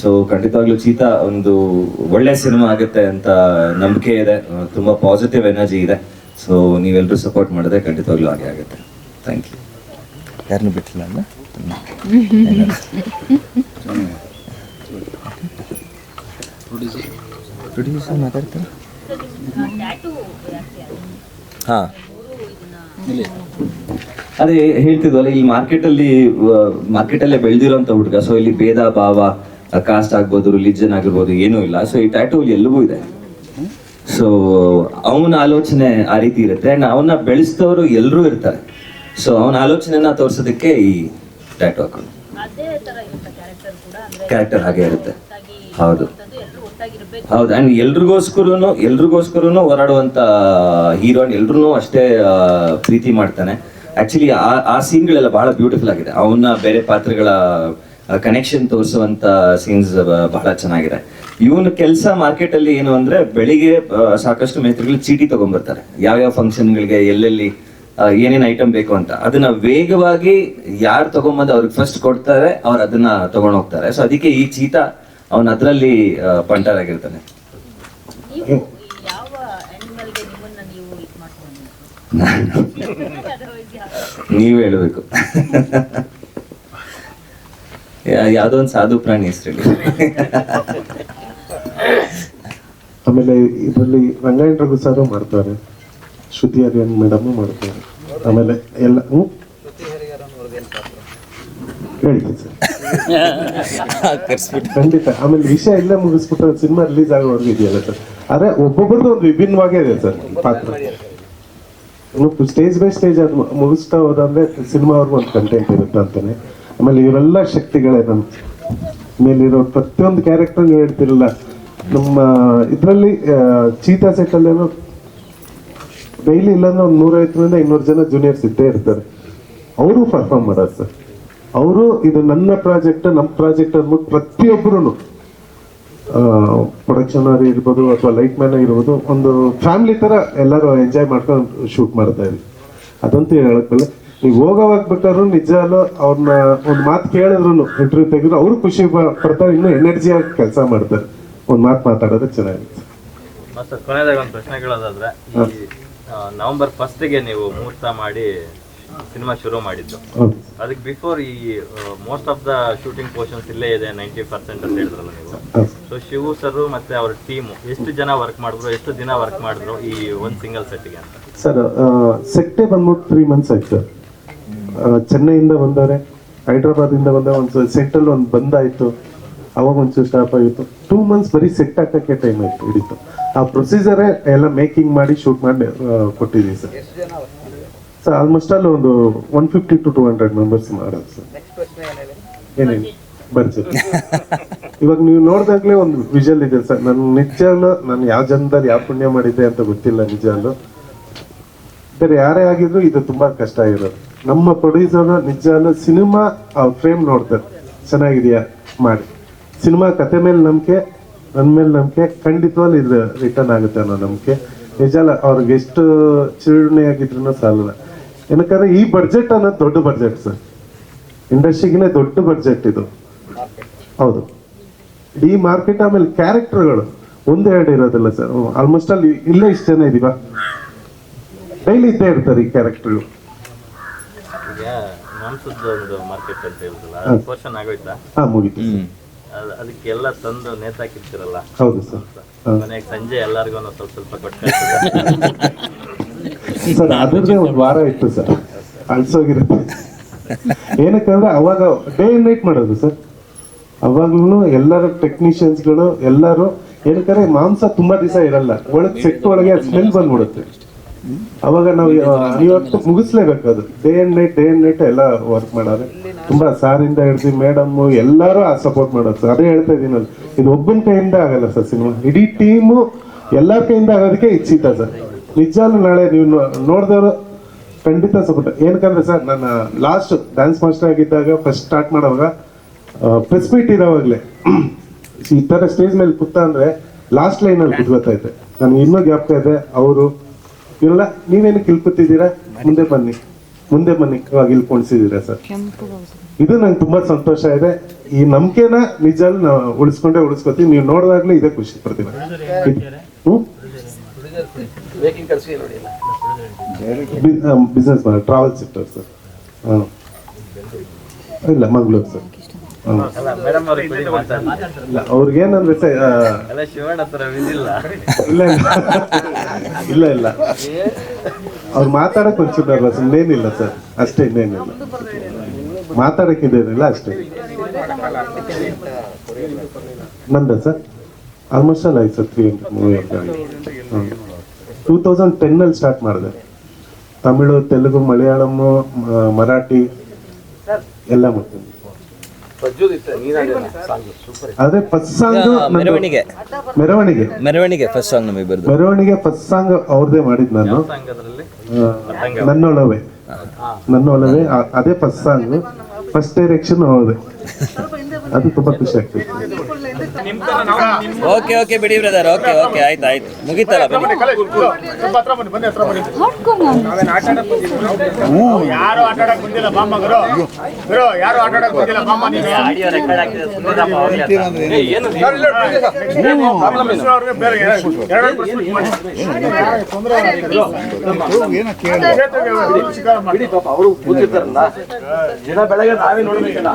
ಸೊ ಖಂಡಿತವಾಗ್ಲೂ ಚೀತಾ ಒಂದು ಒಳ್ಳೆ ಸಿನಿಮಾ ಆಗುತ್ತೆ ಅಂತ ನಂಬಿಕೆ ಇದೆ, ತುಂಬ ಪಾಸಿಟಿವ್ ಎನರ್ಜಿ ಇದೆ. ಸೊ ನೀವೆಲ್ಲರೂ ಸಪೋರ್ಟ್ ಮಾಡಿದ್ರೆ ಖಂಡಿತವಾಗ್ಲೂ ಹಾಗೆ ಆಗುತ್ತೆ. Thank you. ಯಾರನ್ನೂ ಬಿಟ್ಟಿಲ್ಲ ಅಲ್ಲ. ಪ್ರೊಡ್ಯೂಸರ್ ಮಾತಾಡ್ತಾರೆ. ಹಾಂ, ಅದೇ ಹೇಳ್ತಿದ್ವಲ್ಲ, ಇಲ್ಲಿ ಮಾರ್ಕೆಟಲ್ಲೇ ಬೆಳೆದಿರೋಂಥ ಹುಡುಗ. ಸೊ ಇಲ್ಲಿ ಭೇದ ಭಾವ, ಕಾಸ್ಟ್ ಆಗ್ಬೋದು, ರಿಲಿಜನ್ ಆಗಿರ್ಬೋದು, ಏನೂ ಇಲ್ಲ. ಸೊ ಈ ಟ್ಯಾಟೂ ಎಲ್ಲವೂ ಇದೆ. ಸೊ ಅವನ ಆಲೋಚನೆ ಆ ರೀತಿ ಇರುತ್ತೆ ಆ್ಯಂಡ್ ಅವನ್ನ ಬೆಳೆಸಿದವರು ಎಲ್ಲರೂ ಇರ್ತಾರೆ. ಸೊ ಅವನ ಆಲೋಚನೆನ ತೋರಿಸೋದಕ್ಕೆ ಈ ಟ್ಯಾಟೂ ಹಾಕೊಂಡು ಕ್ಯಾರೆಕ್ಟರ್ ಹಾಗೆ ಇರುತ್ತೆ. ಹೌದು ಹೌದು. ಆ್ಯಂಡ್ ಎಲ್ರಿಗೋಸ್ಕರನು ಹೋರಾಡುವಂಥ ಹೀರೋಯಿನ್ ಎಲ್ರೂ ಅಷ್ಟೇ ಪ್ರೀತಿ ಮಾಡ್ತಾನೆ. ಆ್ಯಕ್ಚುಲಿ ಆ ಸೀನ್ಗಳೆಲ್ಲ ಬಹಳ ಬ್ಯೂಟಿಫುಲ್ ಆಗಿದೆ. ಅವನ್ನ ಬೇರೆ ಪಾತ್ರಗಳ ಕನೆಕ್ಷನ್ ತೋರಿಸುವಂಥ ಸೀನ್ಸ್ ಬಹಳ ಚೆನ್ನಾಗಿದೆ. ಇವನ ಕೆಲಸ ಮಾರ್ಕೆಟಲ್ಲಿ ಏನು ಅಂದರೆ, ಬೆಳಿಗ್ಗೆ ಸಾಕಷ್ಟು ಮೇಸ್ತ್ರಿಗಳು ಚೀಟಿ ತೊಗೊಂಡ್ಬರ್ತಾರೆ, ಯಾವ್ಯಾವ ಫಂಕ್ಷನ್ಗಳಿಗೆ ಎಲ್ಲೆಲ್ಲಿ ಏನೇನು ಐಟಮ್ ಬೇಕು ಅಂತ. ಅದನ್ನ ವೇಗವಾಗಿ ಯಾರು ತೊಗೊಂಬಂದು ಅವ್ರಿಗೆ ಫಸ್ಟ್ ಕೊಡ್ತಾರೆ, ಅವ್ರು ಅದನ್ನ ತೊಗೊಂಡು ಹೋಗ್ತಾರೆ. ಸೊ ಅದಕ್ಕೆ ಈ ಚೀತಾ ಅವನ ಅದರಲ್ಲಿ ಪಂಟರಾಗಿರ್ತಾನೆ. ನೀವು ಹೇಳಬೇಕು. ಯಾವುದೋ ಒಂದು ಸಾಧು ಪ್ರಾಣಿ ಹೆಸರು. ಆಮೇಲೆ ಇದರಲ್ಲಿ ರಂಗಾಯಣ ರಘು ಸರ್ ಮಾಡ್ತಾರೆ, ಶ್ರುತಿ ಹರಿಹರನ್ ಮೇಡಮ್ ಮಾಡ್ತಾರೆ. ಆಮೇಲೆ ಎಲ್ಲ ಹೇಳ್ತೀನಿ ಸರ್, ಖಂಡಿತ. ಆಮೇಲೆ ವಿಷಯ ಎಲ್ಲ ಮುಗಿಸ್ಬಿಟ್ಟು ಸಿನಿಮಾ ರಿಲೀಸ್ ಆಗೋವರೆಗೂ ಇದೆಯಲ್ಲ ಸರ್. ಆದ್ರೆ ಒಬ್ಬೊಬ್ಬರದ್ದು ಒಂದು ವಿಭಿನ್ನವಾಗೇ ಇದೆ ಸರ್ ಪಾತ್ರ. ಸ್ಟೇಜ್ ಬೈ ಸ್ಟೇಜ್ ಅದು ಮುಗಿಸ್ತಾ ಹೋದಂದ್ರೆ ಸಿನಿಮಾವರೆಗೂ ಒಂದು ಕಂಟೆಂಟ್ ಇರುತ್ತೆ ಅಂತಾನೆ. ಆಮೇಲೆ ಇವರೆಲ್ಲ ಶಕ್ತಿಗಳೇ ನಮ್ಮ ಮೇಲಿರೋ ಪ್ರತಿಯೊಂದು ಕ್ಯಾರೆಕ್ಟರ್ ನೀವು ಹೇಳ್ತಿರಲ್ಲ. ನಮ್ಮ ಇದರಲ್ಲಿ ಚೀತಾ ಸೆಟ್ಟಲ್ಲೇನೋ ಡೈಲಿ ಇಲ್ಲಾಂದ್ರೆ ಒಂದು 150 200 ಜನ ಜೂನಿಯರ್ಸ್ ಇದ್ದೇ ಇರ್ತಾರೆ. ಅವರು ಪರ್ಫಾರ್ಮ್ ಮಾಡೋದು ಸರ್. ಅವರು ಇದು ನನ್ನ ಪ್ರಾಜೆಕ್ಟ್, ನಮ್ಮ ಪ್ರಾಜೆಕ್ಟ್ ಅಂದ್ಬಿಟ್ಟು ಪ್ರತಿಯೊಬ್ಬರು ಪ್ರೊಡಕ್ಷನ್ ಅವ್ರು ಇರ್ಬೋದು ಅಥವಾ ಲೈಟ್ ಮ್ಯಾನ್ ಇರ್ಬೋದು, ಒಂದು ಫ್ಯಾಮಿಲಿ ತರ ಎಲ್ಲರೂ ಎಂಜಾಯ್ ಮಾಡ್ಕೊಂಡು ಶೂಟ್ ಮಾಡ್ತಾ ಇದ್ವಿ. ಅದಂತೂ ಹೇಳಕ್ಕಲ್ಲ. ನೀವು ಹೋಗೋವಾಗ್ಬೇಕಾದ್ರು ನಿಜ ಅಲ್ಲ, ಅವ್ರನ್ನ ಒಂದು ಮಾತು ಕೇಳಿದ್ರು ಇಂಟರ್ವ್ಯೂ ತೆಗೆದ್ರು ಅವರು ಖುಷಿ ಪಡ್ತಾರೆ, ಇನ್ನೂ ಎನರ್ಜಿಯಾಗಿ ಕೆಲಸ ಮಾಡ್ತಾರೆ. ಒಂದು ಮಾತು ಮಾತಾಡೋದು ಚೆನ್ನಾಗಿರುತ್ತೆ. ಮತ್ತೆ ಕೊನೆಯದಾಗ ಒಂದು ಪ್ರಶ್ನೆ ಕೇಳೋದಾದ್ರೆ, ಈ ನವೆಂಬರ್ 1ಗೆ ನೀವು ಮುಹೂರ್ತ ಮಾಡಿ ಸಿನಿಮಾ ಶುರು ಮಾಡಿದ್ದು, ಅದಕ್ಕೆ ಬಿಫೋರ್ ಈ most of the shooting portions ಇಲ್ಲೇ ಇದೆ 90% ಅಂತ ಹೇಳಿದ್ರಲ್ಲ ನೀವು. ಸೊ ಶಿವು ಸರ್ ಮತ್ತೆ ಅವ್ರ ಟೀಮು ಎಷ್ಟು ಜನ ವರ್ಕ್ ಮಾಡಿದ್ರು, ಎಷ್ಟು ದಿನ ವರ್ಕ್ ಮಾಡಿದ್ರು ಈ ಒಂದು ಸಿಂಗಲ್ ಸೆಟ್ಗೆ ಅಂತ? ಸರ್ ಸೆಟ್ಟೇ ಬಂದ್ಬಿಟ್ಟು 3 months ಆಯ್ತು. ಚೆನ್ನೈಯಿಂದ ಬಂದವ್ರೆ, ಹೈದ್ರಾಬಾದಿಂದ ಬಂದ, ಒಂದು ಸೆಟ್ಟಲ್ಲಿ ಒಂದು ಬಂದಾಯ್ತು, ಅವಾಗ ಒಂಚೂರು ಸ್ಟಾಪ್ ಆಗಿತ್ತು. 2 months ಬರೀ ಸೆಟ್ ಹಾಕಕ್ಕೆ ಟೈಮ್ ಆಯ್ತು ಹಿಡಿತು. ಆ ಪ್ರೊಸೀಜರೇ ಎಲ್ಲ ಮೇಕಿಂಗ್ ಮಾಡಿ ಶೂಟ್ ಮಾಡಿ ಕೊಟ್ಟಿದ್ದೀವಿ ಸರ್. ಸರ್ ಆಲ್ಮೋಸ್ಟ್ ಅಲ್ಲಿ ಒಂದು 150 to 200 ಮೆಂಬರ್ಸ್ ಮಾಡೋದು ಸರ್. ಏನೇನು ಬಡ್ಜೆಟ್ ಇವಾಗ ನೀವು ನೋಡಿದಾಗಲೇ ಒಂದು ವಿಜುವಲ್ ಇದೆ ಸರ್. ನಾನು ಯಾವ ಜನದಲ್ಲಿ ಯಾವ ಪುಣ್ಯ ಮಾಡಿದ್ದೆ ಅಂತ ಗೊತ್ತಿಲ್ಲ ನಿಜವಲ್ಲೂ. ಬೇರೆ ಯಾರೇ ಆಗಿದ್ರು ಇದು ತುಂಬಾ ಕಷ್ಟ ಆಗಿರೋದು. ನಮ್ಮ ಪ್ರೊಡ್ಯೂಸರ್ ನಿಜವಲ್ಲೂ ಸಿನಿಮಾ ಫ್ರೇಮ್ ನೋಡ್ತಾರೆ, ಚೆನ್ನಾಗಿದೆಯಾ ಮಾಡಿ. ಸಿನಿಮಾ ಕತೆ ಮೇಲೆ ನಂಬಿಕೆ, ನನ್ನ ಮೇಲೆ ನಂಬಿಕೆ, ಖಂಡಿತವಾಗ್ಲೂ ಇದು ರಿಟರ್ನ್ ಆಗುತ್ತೆ ಅನ್ನೋ ನಂಬಿಕೆ. ನಿಜ ಅಲ್ಲ, ಅವ್ರಿಗೆ ಎಷ್ಟು ಚಿರುಣೆ ಆಗಿದ್ರು ಸಾಲಲ್ಲ. ಏನಕ್ಕಂದ್ರೆ ಈ ಬಡ್ಜೆಟ್ ಅನ್ನೋದು ದೊಡ್ಡ ಬಡ್ಜೆಟ್ ಸರ್, ಇಂಡಸ್ಟ್ರಿಗಿನೇ ದೊಡ್ಡ ಬಡ್ಜೆಟ್ ಇದು. ಹೌದು, ಇಡೀ ಮಾರ್ಕೆಟ್. ಆಮೇಲೆ ಕ್ಯಾರೆಕ್ಟರ್ಗಳು 1-2 ಇರೋದಿಲ್ಲ ಸರ್. ಆಲ್ಮೋಸ್ಟ್ ಅಲ್ಲಿ ಇಲ್ಲೇ ಇಷ್ಟು ಜನ ಇದೀವ, ಡೈಲಿ ಇದ್ದೇ ಇರ್ತಾರೆ ಈ ಕ್ಯಾರೆಕ್ಟರ್ಗಳು. ಈಗ ಮಾಂಸದ ಒಂದು ಮಾರ್ಕೆಟ್ ಅಂತ ಹೇಳಿದ್ರಲ್ಲ, ಪೋರ್ಷನ್ ಆಗೋಯ್ತಾ? ಹಾ, ಮುಗಿತು. ಅದಕ್ಕೆಲ್ಲ ತಂದು ನೇತಾಕಿರ್ತಿರಲ್ಲ. ಹೌದು ಸರ್. ಮನೆಗೆ ಸಂಜೆ ಎಲ್ಲರಿಗೂ ಸ್ವಲ್ಪ ಕೊಟ್ಟು ಸರ್ ಅದ್ರದ್ದೇ ಒಂದು ವಾರ ಇತ್ತು ಸರ್, ಅಳ್ಸೋಗಿರುತ್ತೆ. ಏನಕ್ಕಂದ್ರೆ ಅವಾಗ ಡೇ ಅಂಡ್ ನೈಟ್ ಮಾಡೋದು ಸರ್. ಅವಾಗ್ಲೂ ಎಲ್ಲರೂ ಟೆಕ್ನಿಷಿಯನ್ಸ್ಗಳು ಎಲ್ಲರೂ ಏನಕ್ಕಂದ್ರೆ ಮಾಂಸ ತುಂಬಾ ದಿವಸ ಇರಲ್ಲ, ಒಳಗೆ ಸೆಟ್ ಒಳಗೆ ಸ್ಮೆಲ್ ಬಂದ್ಬಿಡುತ್ತೆ. ಅವಾಗ ನಾವು ಇವತ್ತು ಮುಗಿಸ್ಲೇಬೇಕದು. ಡೇ ಅಂಡ್ ನೈಟ್ ಎಲ್ಲ ವರ್ಕ್ ಮಾಡೋದು. ತುಂಬಾ ಸಾರಿಂದ ಹಿಡಿದು ಮೇಡಮ್ ಎಲ್ಲರೂ ಸಪೋರ್ಟ್ ಮಾಡೋದು ಸರ್. ಅದೇ ಹೇಳ್ತಾ ಇದೀನಲ್ಲ, ಇದು ಒಬ್ಬನ ಕೈಯಿಂದ ಆಗಲ್ಲ ಸರ್ ಸಿನಿಮಾ, ಇಡೀ ಟೀಮು ಎಲ್ಲರ ಕೈಯಿಂದ ಆಗೋದಕ್ಕೆ ಇಚ್ಛಿತ ಸರ್. ನಿಜಾಲು ನಾಳೆ ನೀವು ನೋಡಿದವರು ಖಂಡಿತ ಸಪೋರ್ಟ್. ಏನಕ್ಕಂದ್ರೆ ಸರ್, ನಾನು ಲಾಸ್ಟ್ ಡ್ಯಾನ್ಸ್ ಮಾಸ್ಟರ್ ಆಗಿದ್ದಾಗ ಫಸ್ಟ್ ಸ್ಟಾರ್ಟ್ ಮಾಡೋವಾಗ ಪ್ರೆಸ್ ಮೀಟ್ ಇರೋವಾಗಲೇ ಈ ತರ ಸ್ಟೇಜ್ ಮೇಲೆ ಕೂತ ಅಂದ್ರೆ ಲಾಸ್ಟ್ ಲೈನ್ ಅಲ್ಲಿ ಕುತ್ಕೋತೈತೆ. ನನಗೆ ಇನ್ನೂ ಜ್ಞಾಪಕ ಇದೆ. ಅವರು ಇವರೆಲ್ಲ ನೀವೇನು ಕಿಲ್ಕುತ್ತಿದ್ದೀರಾ, ಮುಂದೆ ಬನ್ನಿ, ಮುಂದೆ ಮನಿಕವಾಗಿ ಇಲ್ಲಿ ಕುಣಿಸಿದ್ದೀರಾ ಸರ್. ಇದು ನಂಗೆ ತುಂಬಾ ಸಂತೋಷ ಇದೆ. ಈ ನಂಬಿಕೆನ ನಿಜಾಲು ನಾವು ಉಳಿಸ್ಕೋತೀವಿ. ನೀವು ನೋಡಿದಾಗ್ಲೇ ಇದೆ ಖುಷಿ ಪ್ರತಿಭೆ. Business travel sector sir. ಇಲ್ಲ ಮಂಗಳೂರು ಸರ್. ಇಲ್ಲ ಅವ್ರಿಗೇನಂದ್ರೆ ಶಿವಣ್ಣ ಹತ್ರ ವಿಧಿಲ್ಲ. ಇಲ್ಲ ಅವ್ರು ಮಾತಾಡಕ್ ಒಂಚೂರಲ್ಲ, ಇನ್ನೇನಿಲ್ಲ ಸರ್, ಅಷ್ಟೇ, ಇನ್ನೇನಿಲ್ಲ, ಮಾತಾಡಕ್ ಇದೇನಿಲ್ಲ ಅಷ್ಟೇ. ನಂದ ಸರ್ ಆಲ್ಮೋಸ್ಟ್ ಅಲ್ಲ ಆಯ್ತು ಸರ್. 300 ಮೂವಿ 2010 ಸ್ಟಾರ್ಟ್ ಮಾಡಿದೆ. ತಮಿಳು, ತೆಲುಗು, ಮಲಯಾಳಂ, ಮರಾಠಿ ಎಲ್ಲ ಮಾಡ್ತೀನಿ. ಅದೇ ಫಸ್ಟ್ ಸಾಂಗ್ ಮೆರವಣಿಗೆ ಫಸ್ಟ್ ಸಾಂಗ್ ನಮಗೆ ಬರ್ತದೆ. ಮೆರವಣಿಗೆ ಫಸ್ಟ್ ಸಾಂಗ್ ಅವ್ರದೇ ಮಾಡಿದ್ ನಾನು. ನನ್ನೊಲವೇ ಅದೇ ಫಸ್ಟ್ ಸಾಂಗ್, ಫಸ್ಟ್ ಡೈರೆಕ್ಷನ್ ಅವ್ರದೇ. ಅದು ತುಂಬಾ ಖುಷಿ ಆಗ್ತದೆ. ಓಕೆ ಬಿಡಿ ಬ್ರದರ್. ಓಕೆ ಆಯ್ತು ಮುಗೀತಲ್ಲ. ಯಾರು ಆಟ ಆಡಕ್ ಬಂದಿಲ್ಲ ಬಾಮ್ಮ ಗುರು, ಯಾರು ಆಟ ಆಡಕ್ ಬಂದಿಲ್ಲ ಬಾಮ್ಮ. ಅವರು ಕೂತಿರ್ತಾರಲ್ಲ, ದಿನ ಬೆಳಗ್ಗೆ ನಾವೇ ನೋಡ್ಬೇಕಲ್ಲ.